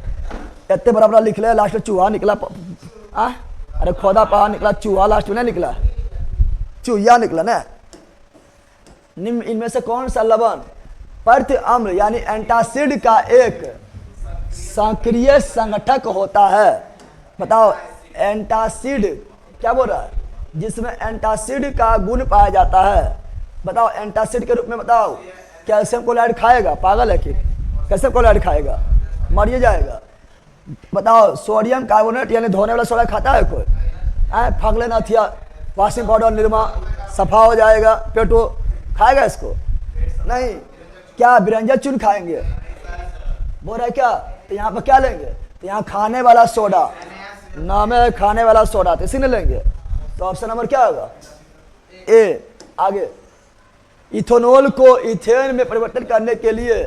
[SPEAKER 1] इतने बराबर लिख ले, लास्ट में चूहा निकला। अरे खोदा पहाड़ निकला, चूहा लास्ट में नहीं निकला, चूहा निकला ना। निम्न इनमें से कौन सा लवण पर्थ अम्ल यानी एंटासिड का एक सक्रिय संगठक होता है। बताओ, एंटासिड क्या बोल रहा है, जिसमें एंटासिड का गुण पाया जाता है। बताओ, एंटासिड के रूप में बताओ, कैल्शियम क्लोराइड खाएगा, पागल है कि कैल्शियम क्लोराइड खाएगा, मर जाएगा। बताओ, सोडियम कार्बोनेट यानी धोने वाला सोडा खाता है कोई, फगले नथिया, वॉशिंग पाउडर, निरमा, सफा हो जाएगा, पेटो खाएगा इसको नहीं। क्या बिरंजा चून खाएंगे, बोल रहा है क्या। तो यहाँ पर क्या लेंगे, तो यहाँ खाने वाला सोडा, नाम है खाने वाला सोडा, तो इसी ने लेंगे। तो ऑप्शन नंबर क्या होगा, ए। आगे, इथेनॉल को इथेन में परिवर्तित करने के लिए,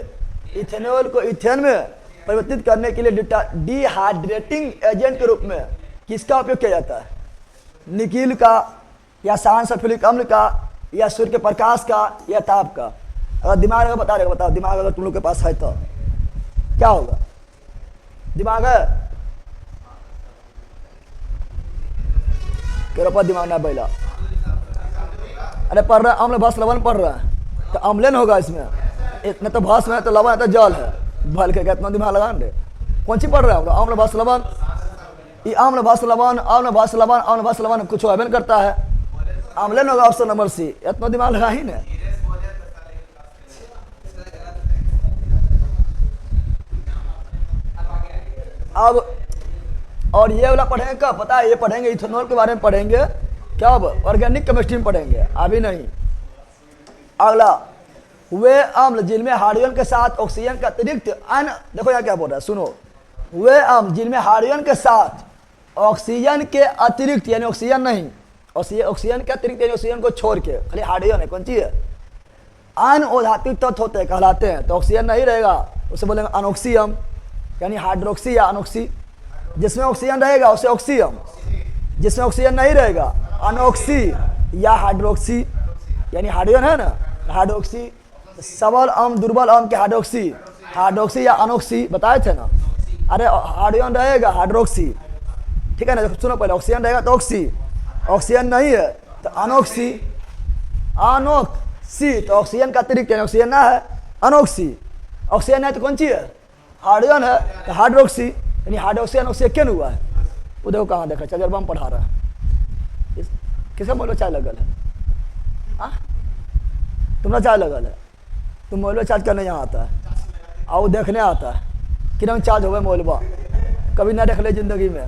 [SPEAKER 1] इथेनॉल को इथेन में परिवर्तित करने के लिए डिहाइड्रेटिंग एजेंट के रूप में किसका उपयोग किया जाता है, निकिल का, या शान सल्फ्यूरिक अम्ल का, या सूर्य के प्रकाश का, या ताप का। अगर दिमाग अगर बता देगा, बताओ दिमाग अगर तुम लोग के पास है तो क्या होगा, दिमाग है के ऊपर दिमाग ना बैला। अरे पढ़ रहा है, अम्ल भस्म लवण पढ़ रहा है, तो अम्लन होगा इसमें, इतना तो भस्म है तो लवण है तो जल है, भल के कितना दिमाग लगा दे। कौन सी पढ़ रहा है, अम्ल भस्म लवण, ये अम्ल भस्म लवण, अम्ल भस्म लवण, अम्ल भस्म लवण कुछ होबे करता है, अम्लन होगा ऑप्शन नंबर सी। इतना दिमाग लगा ही ना। अब और ये वाला पढ़ेंगे कब पता है, ये पढ़ेंगे इथेनॉल के बारे में पढ़ेंगे कब, ऑर्गेनिक केमिस्ट्री में पढ़ेंगे, अभी नहीं। अगला, वे अम्ल जिनमें हाइड्रोजन के साथ ऑक्सीजन का अतिरिक्त अन्य, देखो यहाँ क्या बोल रहा है, सुनो। वे अम्ल जिनमें हाइड्रोजन के साथ ऑक्सीजन के अतिरिक्त, यानी ऑक्सीजन नहीं, ऑक्सीजन के अतिरिक्त यानी ऑक्सीजन को छोड़ के खाली हाइड्रोजन है, कौन चीज है, अनओधात्विक तत्व होते हैं, कहलाते हैं। तो ऑक्सीजन नहीं रहेगा, उसे बोलेंगे अनोक्सियम, यानी हाइड्रोक्सी या अनोक्सी। जिसमें ऑक्सीजन रहेगा उसे ऑक्सीयम, जिसमें ऑक्सीजन नहीं रहेगा अनोक्सी या हाइड्रोक्सी, यानी हाइड्रोजन है ना, हाइड्रोक्सी। सबल अम्ल, दुर्बल अम्ल के हाइड्रोक्सी, हाइड्रोक्सी या अनोक्सी बताए थे ना। अरे हाइड्रोजन रहेगा हाइड्रोक्सी, ठीक है ना, सुनो पहले, ऑक्सीजन रहेगा तो ऑक्सी, ऑक्सीजन नहीं है तो अनोक्सी, अनोक्सी तो ऑक्सीजन का अतिरिक्त ऑक्सीजन ना है, अनोक्सी। ऑक्सीजन है तो कौन सी है, हाइड्रोजन है तो हाइड्रोक्सी, यानी हाइड्रोक्सी अनोक्सी क्या हुआ है। वो देखो कहाँ देखा, तजर्बा में पढ़ा रहा है। किसका मोलो चाय लगल है, तुम्हारा चाय लगल है, तुम मोलो चार्ज करने यहाँ आता है, आओ देखने आता है कि चार्ज हो गए मोलबा, कभी ना देख ले जिंदगी में,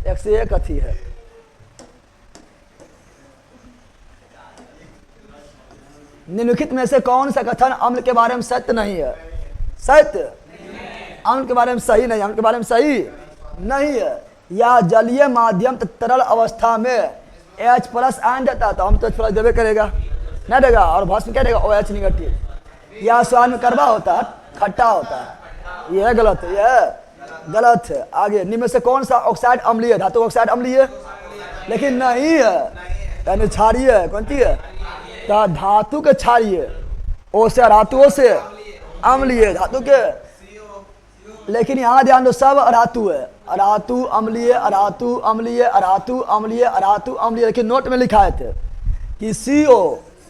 [SPEAKER 1] एक से एक अथी है। निम्नलिखित में से कौन सा कथन अम्ल के बारे में सत्य नहीं है, सत्य, अम्ल के बारे में सही नहीं, अम्ल के बारे में सही नहीं है। या जलीय माध्यम तरल अवस्था में H+ आयन देता है तो हम तो H+ देवे करेगा, नहीं देगा। और भस्म क्या देगा, OH निगेटिव। या स्वाद में कड़वा होता है, खट्टा होता है, यह गलत है, यह गलत है। आगे, निम्न में से कौन सा ऑक्साइड अम्लीय है? धातु ऑक्साइड अम्लीय है, लेकिन नहीं है, यानी क्षारीय है। कौन सी है? तो धातु के क्षारीय, ओ से धातुओं से अम्लीय धातु के, लेकिन यहाँ ध्यान दो सब अधातु है, अधातु अम्लीय, अधातु अम्लीय, अधातु अम्लीय, अधातु अम्लीय। लेकिन नोट में लिखा है कि CO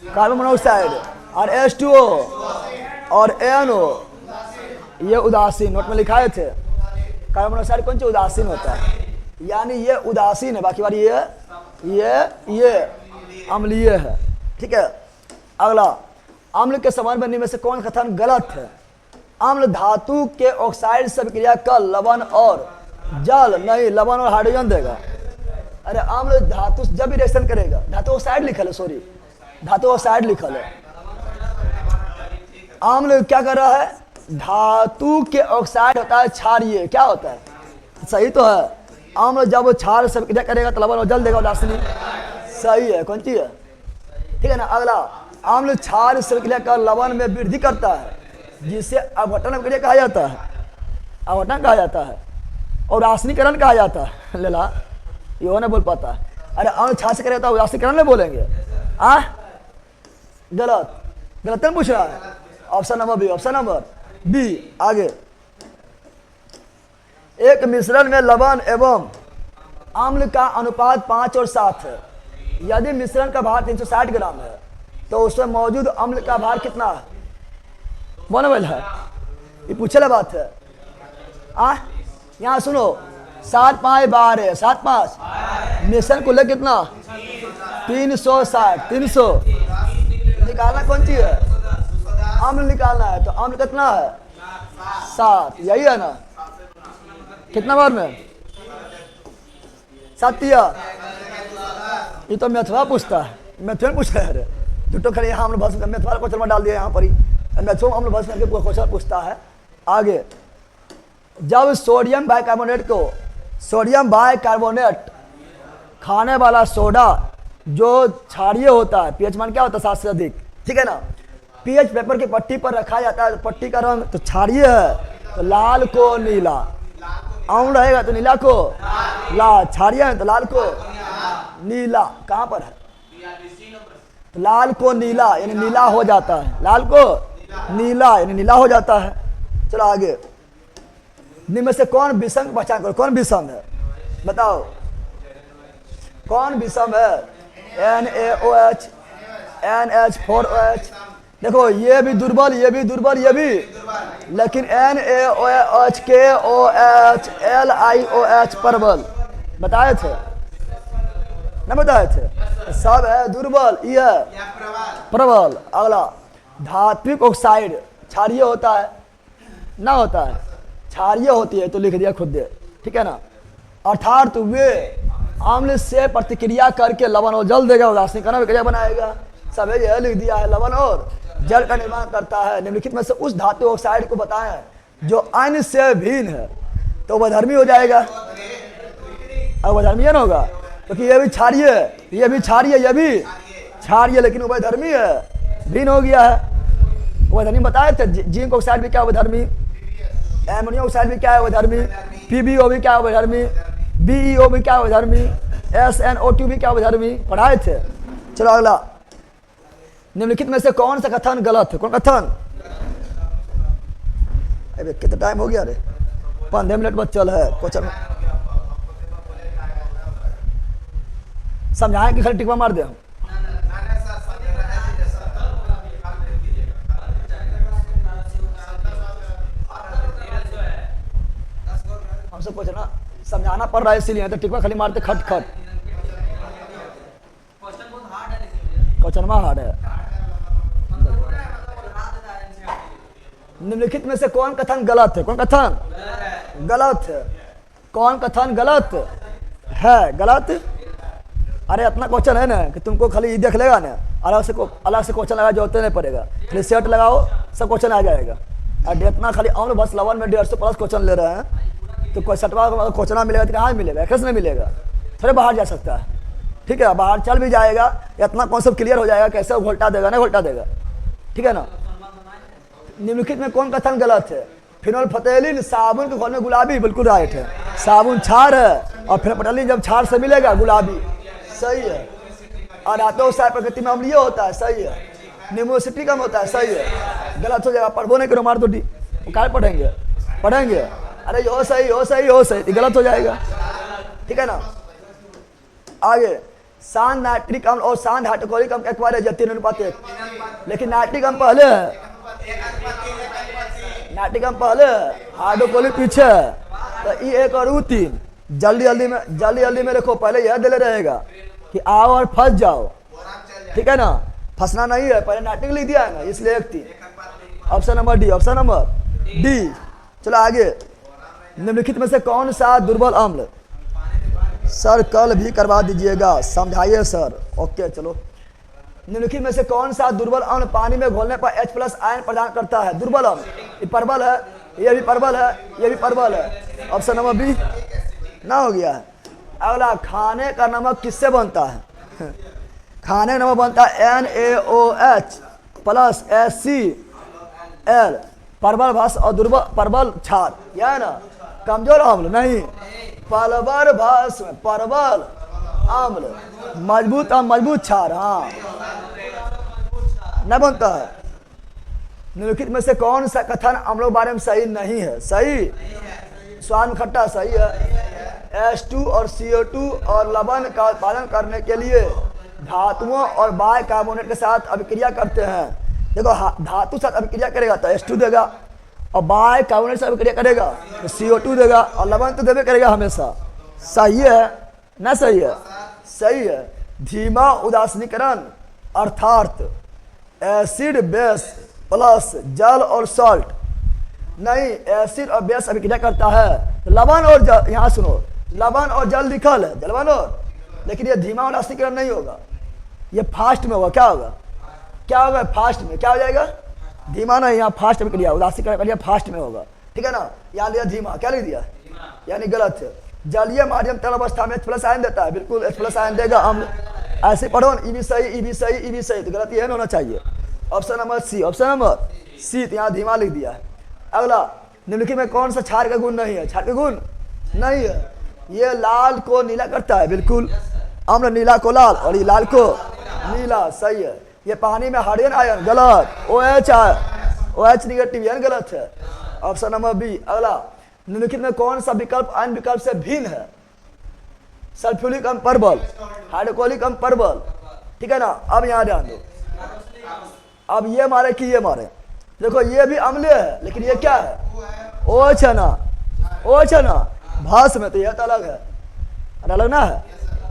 [SPEAKER 1] कार्बन मोनोऑक्साइड और H2O और NO ये उदासीन, नोट में लिखा थे। कार्बन मोनोऑक्साइड कौन सी उदासीन होता है, यानी ये उदासीन है, बाकी बारी ये अम्लीय है। ठीक है। अगला, अम्ल के संबंध में से कौन कथन गलत है? अम्ल धातु के ऑक्साइड से क्रिया कर लवण और जल, नहीं, लवण और हाइड्रोजन देगा। अरे अम्ल धातु जब भी रिएक्शन करेगा, धातु ऑक्साइड लिखल है, सॉरी धातु ऑक्साइड लिखल है। अम्ल क्या कर रहा है? धातु के ऑक्साइड होता है क्षारीय, क्या होता है? सही तो है। अम्ल जब क्षार से क्रिया करेगा तो लवण और जल देगा, उदासीन सही है। कौन सी है? ठीक है ना। अगला, अम्ल क्षार से क्रिया कर लवण में वृद्धि करता है, जिसे अपघटन क्रिया कहा जाता है, अपघटन कहा जाता है, और उदासीनीकरण कहा जाता है। लेला ये नहीं बोल पाता है। अरे अम्ल क्षार से करेगा तो उदासीनीकरण नहीं बोलेंगे, गलत, गलत नहीं पूछ रहा है। Option number B, option number B. आगे, एक मिश्रण में लवण एवं अम्ल का अनुपात 5 और 7 है। यदि मिश्रण का भार 360 ग्राम है तो उसमें मौजूद अम्ल का भार कितना है? बोनवेल है, ये पूछे बात है। यहाँ सुनो, 7 5 12, 7 5 मिश्रण को ले कितना? 360, 300 निकालना कौन सी है? अम्ल निकालना है, तो अम्ल कितना है? 7, यही है ना। कितना बार में? 7 ये तो मैथवा पूछता है, मैथवा पूछ रहे हैं। दुटो खड़े यहाँ हम लोग मैथवा क्वेश्चन में डाल दिया यहाँ पर ही, मैथवा हम लोग करके क्वेश्चन पूछता है। आगे, जब सोडियम बाइकार्बोनेट को, सोडियम बाइकार्बोनेट खाने वाला सोडा जो क्षारीय होता है, पीएच मान क्या होता है? 7 से अधिक, ठीक है ना। पीएच पेपर की पट्टी पर रखा जाता है, पट्टी का रंग तो क्षारीय है, तो लाल को नीला, अम्ल रहेगा तो नीला को लाल, क्षारीय है तो लाल को नीला। कहाँ पर है? तो लाल को नीला यानी नीला हो जाता है, लाल को नीला यानी नीला हो जाता है। चलो आगे, निम्न में से कौन विषम की पहचान करो? कौन विषम है बताओ? कौन विषम है? NaOH, NH4OH। देखो ये भी दुर्बल, ये भी दुर्बल, ये भी, लेकिन NaOH, KOH, LiOH प्रबल। बताए थे ना? बताए थे। सब है दुर्बल, ये प्रबल। अगला, धात्विक ऑक्साइड क्षारीय होता है ना? होता है, क्षारीय होती है तो लिख दिया खुद दे, ठीक है ना। अर्थात वे अम्ल से प्रतिक्रिया करके लवण और जल देगा, उदासीनीकरण विक्रिया बनाएगा। सब यह लिख दिया है, लवण और जल का निर्माण करता है। निम्नलिखित में से उस धातु ऑक्साइड को बताएं जो अन्य से भिन्न है, तो वह धर्मी हो जाएगा। अब वह धर्मी न होगा क्योंकि यह भी क्षारीय है, यह भी क्षारीय, यह भी क्षारीय, लेकिन वह धर्मी है, भिन्न हो गया है। वह धर्मी बताए थे। जिंक ऑक्साइड भी क्या है? वह धर्मी। एमोनियम ऑक्साइड भी क्या है? वह धर्मी। PbO भी क्या है? वह धर्मी। BeO भी क्या है? वह धर्मी। SnO2 भी क्या है? वह धर्मी। पढ़ाए थे। चलो अगला, निम्नलिखित में से कौन सा कथन गलत है? कौन कथन? अरे कितना टाइम हो गया? अरे 15 मिनट बचल है क्वेश्चन। समझाएं कि खाली टिकवा मार दे? हमसे कुछ ना समझाना पड़ रहा है, इसीलिए तो टिकवा खाली मारते खट खट। क्वेश्चन हार्ड है। निम्नलिखित में से कौन कथन गलत है? कौन कथन गलत है? कौन कथन गलत है? गलत। अरे इतना क्वेश्चन है ना कि तुमको खाली ये देख लेगा ना, अलग से क्वेश्चन लगा जो नहीं पड़ेगा, खाली सेट लगाओ सब क्वेश्चन आ जाएगा। और इतना खाली अम्ल भस लवण में 150 प्लस क्वेश्चन ले रहे हैं। तो कोई सटवा कोचना मिलेगा तो कहाँ मिलेगा, कैसे नहीं मिलेगा, थोड़े बाहर जा सकता है। ठीक है, बाहर चल भी जाएगा, इतना कॉन्सेप्ट क्लियर हो जाएगा, कैसे घोल्टा देगा, नहीं घोल्टा देगा। ठीक है ना। निम्नलिखित में कौन कथन गलत है? फिनोल्फथैलीन साबुन के घोल में गुलाबी, बिल्कुल राइट है। साबुन क्षार है और फिनोल्फथैलीन जब क्षार से मिलेगा गुलाबी, सही है। और धातु प्रकृति में अम्लीय होता है, सही है। निमोसिटी कम होता है, सही है। गलत हो जाएगा, पढ़बो नहीं करो, मार दो डी, क्या पढ़ेंगे, पढ़ेंगे, अरे यो सही हो सही हो सही, गलत हो जाएगा। ठीक है ना। आगे सांद नाइट्रिक अम्ल और सांद हाइड्रोक्लोरिक अम्ल एक बार है 3:1, लेकिन नाइट्रिक अम्ल पहले है, नाइट्रिक अम्ल पहले है, हाइड्रोक्लोरिक पीछे है। तो ई 1 और U 3 जल्दी में रखो, पहले यह दिले रहेगा कि आओ और फंस जाओ। ठीक है ना, फंसना नहीं है, पहले नाइट्रिक लिख दिया है ना, इसलिए 1 3। Option number D, option number D. चलो आगे, निम्नलिखित में से कौन सा दुर्बल अम्ल? सर कल भी करवा दीजिएगा, समझाइए सर। ओके चलो, निम्नलिखित में से कौन सा दुर्बल अम्ल पानी में घोलने पर H+ आयन प्रदान करता है? दुर्बल अम्ल, ये परबल है, ये भी परबल है, ये भी परबल है। ऑप्शन नंबर बी ना हो गया है। अगला, खाने का नमक किससे बनता है? खाने का नमक बनता है NaOH + HCl, परबल भस्म और दुर्बल परबल क्षार, यह है ना। कमजोर अम्ल नहीं, परबल भस्म, परबल अम्ल, मजबूत अम्ल, मजबूत क्षार, हाँ नहीं बनता है। निम्नलिखित में से कौन सा कथन अम्लों के बारे में सही नहीं है? सही, स्वाद खट्टा, सही है। H2 और CO2 और लवण का उत्पादन करने के लिए धातुओं और बाइकार्बोनेट के साथ अभिक्रिया करते हैं। देखो धातु साथ अभिक्रिया करेगा तो H2 देगा, और बाइकार्बोनेट से अभिक्रिया करेगा तो CO2 देगा, और लवण तो देवे करेगा हमेशा। सही है ना, सही है, सही है। धीमा उदासीनीकरण अर्थात एसिड बेस प्लस जल और सॉल्ट, नहीं एसिड और बेस अभिक्रिया करता है तो लवण और जल, यहाँ सुनो, लवण और जल लिखल है, जलवन और, लेकिन ये धीमा उदासीनीकरण नहीं होगा, ये फास्ट में होगा। क्या होगा, क्या होगा फास्ट में, क्या हो जाएगा? धीमा नहीं, यहाँ फास्ट में क्रिया, उदासीकरण क्रिया फास्ट में होगा। ठीक है ना। यहाँ लिया धीमा, क्या लिख दिया, यानी गलत है। जलीय माध्यम तरल अवस्था में H+ आयन देता है, बिल्कुल H+ आयन देगा अम्ल। ऐसे पढ़ो, ई भी सही, ई भी सही, ई भी सही, तो गलती है होना चाहिए। Option number C, option number C, तो यहाँ धीमा लिख दिया है। अगला, निम्नलिखित में कौन सा क्षार का गुण नहीं है? क्षार का गुण नहीं है, ये लाल को नीला करता है, बिल्कुल। अम्ल नीला को लाल और ये लाल को नीला, सही है। ये पानी में हाइड्रोजन आयन, गलत। OH निगेटिव, यानी गलत है। Option number B. अगला, निम्नलिखित में कौन सा विकल्प अन्य विकल्प से भिन्न है? सल्फ्यूरिक अम्ल परबल, हाइड्रोक्लोरिक अम्ल परबल। ठीक है ना। अब यहाँ ध्यान दो, अब ये मारे कि ये मारे, देखो ये भी अम्लीय है, लेकिन ये क्या है? OH है ना, OH है ना, भास में तो यह तो अलग है, अलग ना है।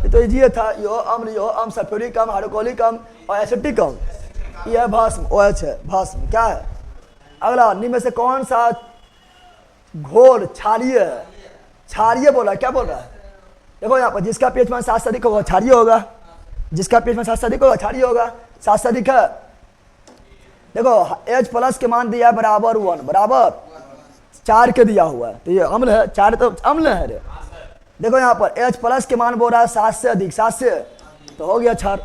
[SPEAKER 1] तो ये था, यो अम्ल, सल्फ्यूरिक अम्ल, हाइड्रोक्लोरिक अम्ल और एसिटिक अम्ल, यह भास्म OH है, भास्म क्या है? अगला, निम्न में से कौन सा घोल क्षारीय है? क्षारीय बोला, क्या बोल रहा है? देखो यहाँ पर, जिसका pH मान 7 से अधिक होगा क्षारीय होगा, जिसका pH मान 7 से अधिक होगा क्षारीय होगा। 7 से अधिक है, देखो H+ के मान दिया है बराबर 1, बराबर 4 के दिया हुआ है, तो ये अम्ल है, 4 तो अम्ल है रे। देखो यहाँ पर H+ के मान बोल रहा है 7 से अधिक, 7 से तो हो गया क्षार।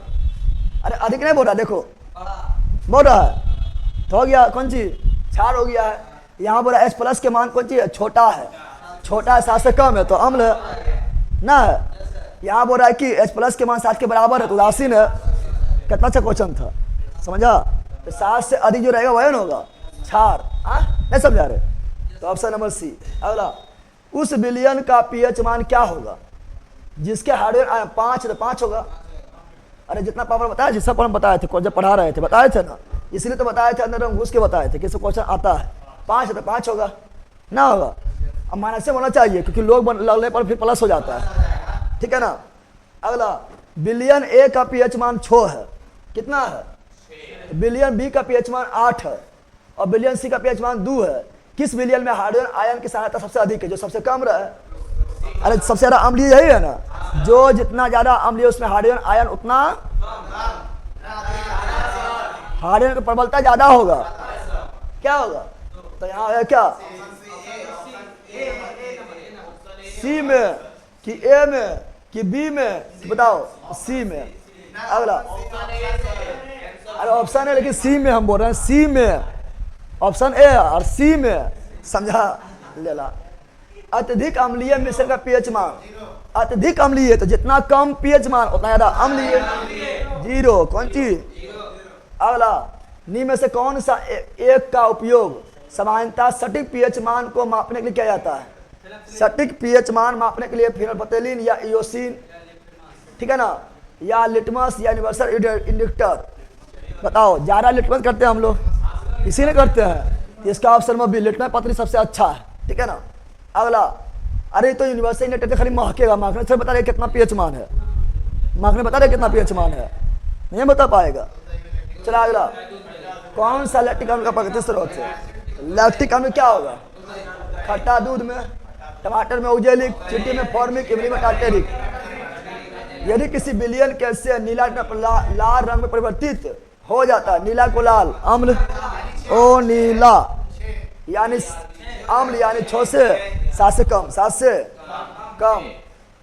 [SPEAKER 1] अरे अधिक नहीं बोल रहा, देखो बोल रहा है तो हो गया कौन चीज? क्षार हो गया है। यहाँ बोला H+ के मान कौन चीज है? छोटा है, छोटा है, 7 से कम है तो अम्ल है ना है। यहाँ बोल रहा है कि H+ के मान 7 के बराबर है तो उदासीन है। कितना अच्छा क्वेश्चन था, समझा? तो 7 से अधिक जो रहेगा वह होगा क्षार, नहीं समझा रहे? तो ऑप्शन नंबर सी। अगला, उस विलयन का pH मान क्या होगा जिसके हाइड्रोजन आयन 5 है तो 5 होगा। अरे जितना पावर बताया, जिस सब बताए थे जब पढ़ा रहे थे, बताए थे ना, इसलिए तो बताए थे, अंदर हम घुस के बताए थे कि क्वेश्चन आता है। 5 है तो 5 होगा ना, होगा। अब माइनस से होना चाहिए क्योंकि लोग लगने पर फिर प्लस हो जाता है। ठीक है ना। अगला, विलयन ए का pH मान 6 है, कितना है? विलयन बी का pH मान 8 है और विलयन सी का pH मान 2 है। किस विलयन में हाइड्रोजन आयन की सांद्रता सबसे अधिक है, जो सबसे कम रहा है? अरे सबसे ज्यादा अम्लीय यही है ना, जो जितना ज्यादा अम्लीय उसमें हाइड्रोजन आयन उतना हाइड्रोजन की प्रबलता ज्यादा होगा। क्या होगा? तो यहाँ है क्या? सी में कि ए में कि बी में, बताओ सी में। अगला, अरे ऑप्शन है लेकिन सी में हम बोल रहे हैं, सी में, ऑप्शन ए और सी में, समझा? ले ला। अत्यधिक अम्लीय मिश्रण का पीएच मान, अत्यधिक अम्लीय तो जितना कम पीएच मान उतना ज्यादा अम्लीय, 0। कौन चीज? अगला, निम्न में से कौन सा एक का उपयोग सामान्यतः सटीक पीएच मान को मापने के लिए किया जाता है? सटीक पीएच मान मापने के लिए फिनोल्फथेलिन या इयोसिन, ठीक है ना, या लिटमस या यूनिवर्सल इंडिकेटर। बताओ, ज्यादा लिटमस करते हैं हम लोग, इसी ने करते हैं, इसका ऑप्शन में भी लिटमस पतली सबसे अच्छा है, ठीक है ना। अगला, अरे तो यूनिवर्सल इंडिकेटर खाली महकेगा, महकने से बता रहे कितना पीएच मान है, महकने बता रहे कितना पीएच मान है, नहीं बता पाएगा। चला अगला, कौन सा लैक्टिक अम्ल का प्राकृतिक स्रोत है? लैक्टिक अम्ल क्या होगा? खट्टा दूध में, टमाटर में उजेलिक, चींटी में फॉर्मिक, इमली में टार्टेरिक। यदि किसी विलयन गैस से नीला लाल रंग में परिवर्तित हो जाता है, नीला को लाल, अम्ल ओ नीला, यानी अम्ल यानी 6 से 7 से कम, 7 से कम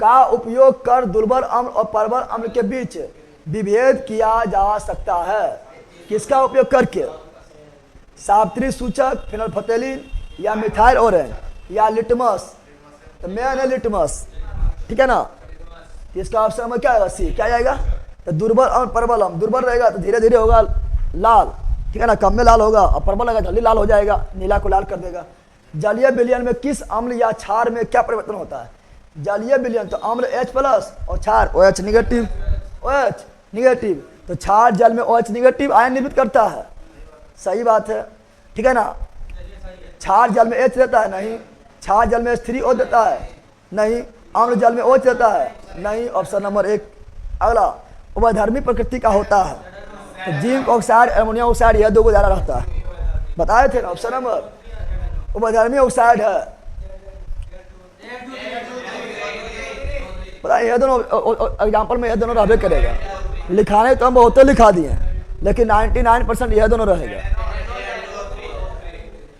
[SPEAKER 1] का उपयोग कर दुर्बल अम्ल और प्रबल अम्ल के बीच विभेद किया जा सकता है। किसका उपयोग करके? सावित्री सूचक, फिनोल्फथेलिन या मिथाइल ऑरेंज या लिटमस। तो मेन है लिटमस, ठीक है ना। इसका ऑप्शन में क्या आएगा? सी। क्या जाएगा? तो दुर्बल अम्ल प्रबल अम्ल, दुर्बल रहेगा तो धीरे धीरे होगा लाल, ठीक है ना, कम में लाल होगा, और प्रबल रहेगा जल्दी लाल हो जाएगा, नीला को लाल कर देगा। जलीय विलयन में किस अम्ल या क्षार में क्या परिवर्तन होता है? जलीय विलयन तो अम्ल H+ और क्षार OH निगेटिव, OH निगेटिव, तो क्षार जल में OH निगेटिव आयन निर्मित करता है, सही बात है, ठीक है ना। क्षार जल में H रहता है? नहीं। क्षार जल में H3O देता है? नहीं। अम्ल जल में OH रहता है? नहीं। Option number 1। अगला, उभयधर्मी प्रकृति का होता है, तो जिंक ऑक्साइड, अमोनियम ऑक्साइड, यह 2 को ज्यादा रहता है, बताए थे ना। ऑप्शन नंबर उभयधर्मी ऑक्साइड है, पता है, यह दोनों एग्जाम्पल में यह दोनों रहबे करेगा। लिखाने तो हम बहुत लिखा दिए, लेकिन 99% यह दोनों रहेगा।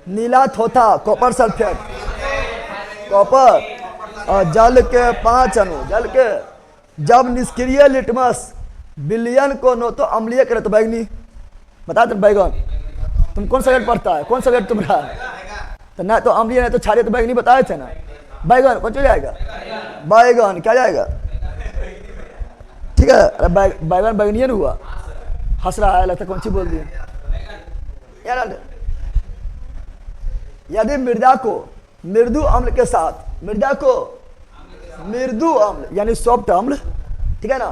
[SPEAKER 1] नीला थोथा, कॉपर सल्फेट, कॉपर और जल के 5 अणु, जल के जब निष्क्रिय लिटमस विलयन को नो तो अम्लीय करे तो बैगनी, बता दे बैगन, तुम कौन सा ग्रेड पढ़ता है, कौन सा ग्रेड तुम रहा है? तो ना तो अम्लीय नहीं तो क्षारीय, तो बैगनी बताए थे ना। बैगन कौन जाएगा? बैगन क्या जाएगा? ठीक है, अरे बैगन बैगनियन हुआ, हंस रहा है, लगता कौन सी बोल दिया यार। यदि मृदा को मृदु अम्ल के साथ, मृदा को मृदु अम्ल यानी सॉफ्ट अम्ल, ठीक है ना,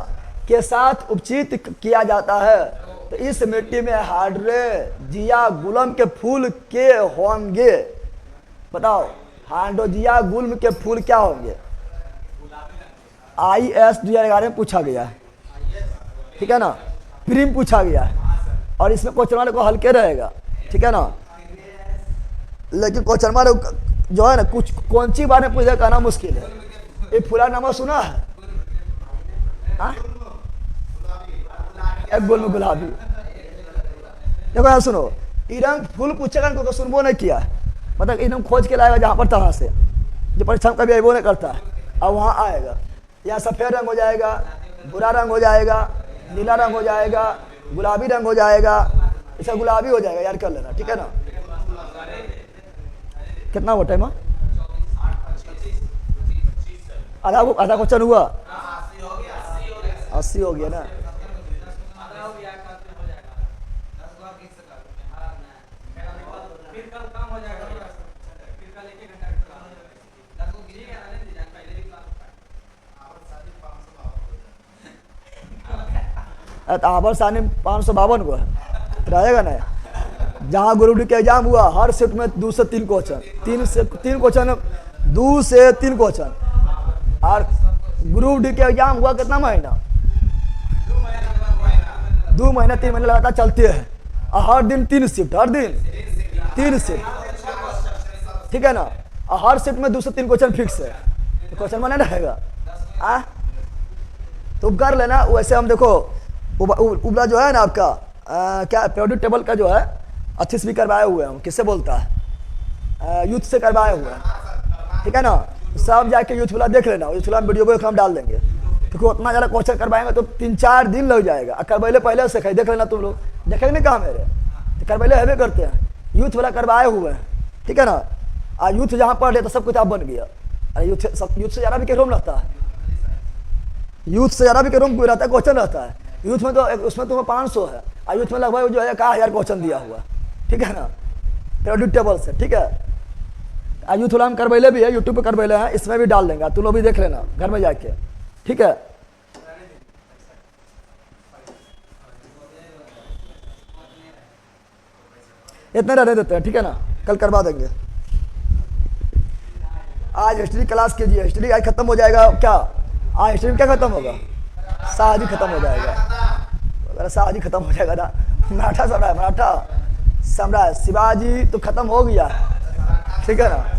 [SPEAKER 1] के साथ उपचित किया जाता है, तो इस मिट्टी में हाइड्रोजिया गुलम के फूल के होंगे। बताओ, हाइड्रोजिया गुल्म के फूल क्या होंगे? IS 2011 में पूछा गया है, ठीक है ना, प्रीम पूछा गया है, और इसमें क्वेश्चन वाले को हल्के रहेगा, ठीक है ना। लेकिन क्वेश्चन वाले जो है ना, कुछ कौन सी बात में पूछा कहना मुश्किल है। ये फूला नामा सुना है? एक गुल्म गुलाबी। देखो यार सुनो, ये रंग फूल पूछेगा तो सुनबो नहीं किया, मतलब एकदम खोज के लाएगा जहाँ पर तहाँ से, जो परीक्षा में कभी अबो नहीं करता है, अब वहाँ आएगा। या सफ़ेद रंग हो जाएगा, भूरा रंग हो जाएगा, नीला रंग हो जाएगा, गुलाबी रंग हो जाएगा, इसका गुलाबी हो जाएगा यार, कर लेना, ठीक है ना। कितना हुआ टाइम? आधा क्वेश्चन हुआ, 80 हो गया ना। आबर सानी 552 को है, रहेगा ना। जहाँ ग्रुप डी का एग्जाम हुआ, हर शिफ्ट में 2 से 3 क्वेश्चन, 3 से 3 क्वेश्चन, 2 से 3 क्वेश्चन। और ग्रुप डी का एग्जाम हुआ कितना महीना? 2 महीना 3 महीने लगातार चलते हैं, और हर दिन 3 शिफ्ट, हर दिन 3 शिफ्ट, ठीक है ना। और हर शिफ्ट में 2 से 3 क्वेश्चन फिक्स है, तो क्वेश्चन बना रहेगा। तुम कर लेना। वैसे हम देखो उबला जो है ना आपका क्या प्रोड्यूट टेबल का जो है अच्छे से भी करवाए हुए हैं हम, किससे बोलता है यूथ से करवाए हुए हैं, ठीक है ना। सब जाके यूथफुला देख लेना, यूथफुला में वीडियो को हम डाल देंगे, क्योंकि उतना ज़्यादा क्वेश्चन करवाएंगे तो 3-4 दिन लग जाएगा। करवैले पहले से देख लेना, तुम लोग देखेंगे नहीं कहाँ मेरे, तो करवैले हैवे करते हैं, यूथ वाला करवाए हुए हैं, ठीक है ना। यूथ जहाँ पढ़ रहे तो सब किताब बन गया। अरे यूथ से ज़्यादा भी के रोम रहता है, यूथ से ज़्यादा भी के रोम रहता है, क्वेश्चन रहता है। यूथ में तो उसमें तुम्हें 500 है, और यूथ में लगभग जो है 1000 क्वेश्चन दिया हुआ, ठीक है ना, क्रेडिट टेबल से, ठीक है। यूथ वाला हम करवैले भी है, यूट्यूब पे करवैले हैं, इसमें भी डाल देंगे, तुम लोग भी देख लेना घर में जाके, ठीक है। इतने रहने देते हैं, ठीक है ना, कल करवा देंगे। आज हिस्ट्री क्लास कीजिए, हिस्ट्री आज खत्म हो जाएगा क्या? आज हिस्ट्री में क्या खत्म होगा? शाहजी खत्म हो जाएगा, अगर शाहजी खत्म हो जाएगा ना, मराठा सम्राट, मराठा सम्राट शिवाजी तो खत्म हो गया, ठीक है ना।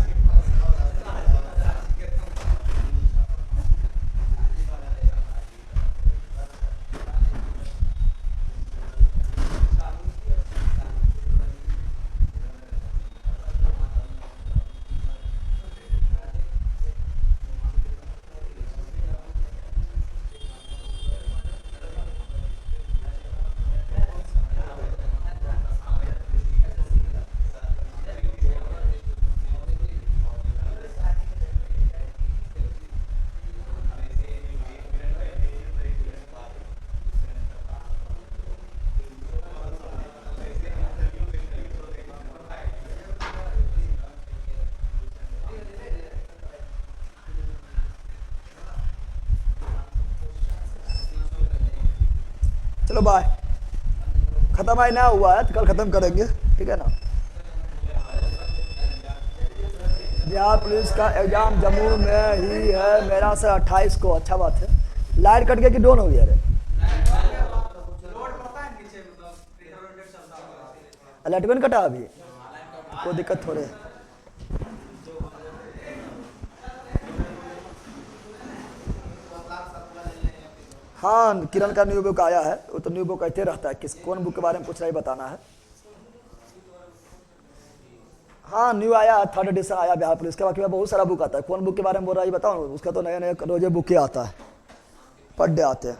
[SPEAKER 1] चलो बाय, खत्म आज ना हुआ है तो कल खत्म करेंगे, ठीक है ना। बिहार पुलिस का एग्जाम जम्मू में ही है मेरा सर 28 को। अच्छा बात है। लाइट कट गया कि डोन हो गया? अरे लाइट भी कटा अभी, कोई दिक्कत थोड़े। हाँ, किरण का न्यू बुक आया है, वो तो न्यू बुक कहते रहता है, किस कौन बुक के बारे में कुछ नहीं बताना है। हाँ न्यू आया, 3rd एडिशन आया बिहार पुलिस का। बाकी में बहुत सारा बुक आता है, कौन बुक के बारे में बोल रहा है बताओ, उसका तो नए नए रोजे बुक ही आता है, पर डे आते हैं।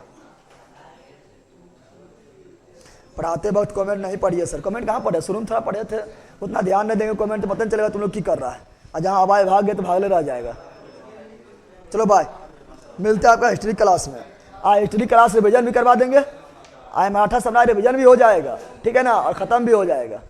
[SPEAKER 1] पढ़ाते वक्त कमेंट नहीं पढ़िए सर। कमेंट कहाँ पढ़े, शुरू में थोड़ा पढ़े थे, उतना ध्यान नहीं देंगे कमेंट तो पता नहीं चलेगा तुम लोग की कर रहा है, और जहाँ आवाज़ भाग गए तो भागले रह जाएगा। चलो बाय, मिलते हैं आपका हिस्ट्री क्लास में। आज हिस्ट्री क्लास रिविजन भी करवा देंगे, आज मराठा सम्राट रिविजन भी हो जाएगा, ठीक है ना, और ख़त्म भी हो जाएगा।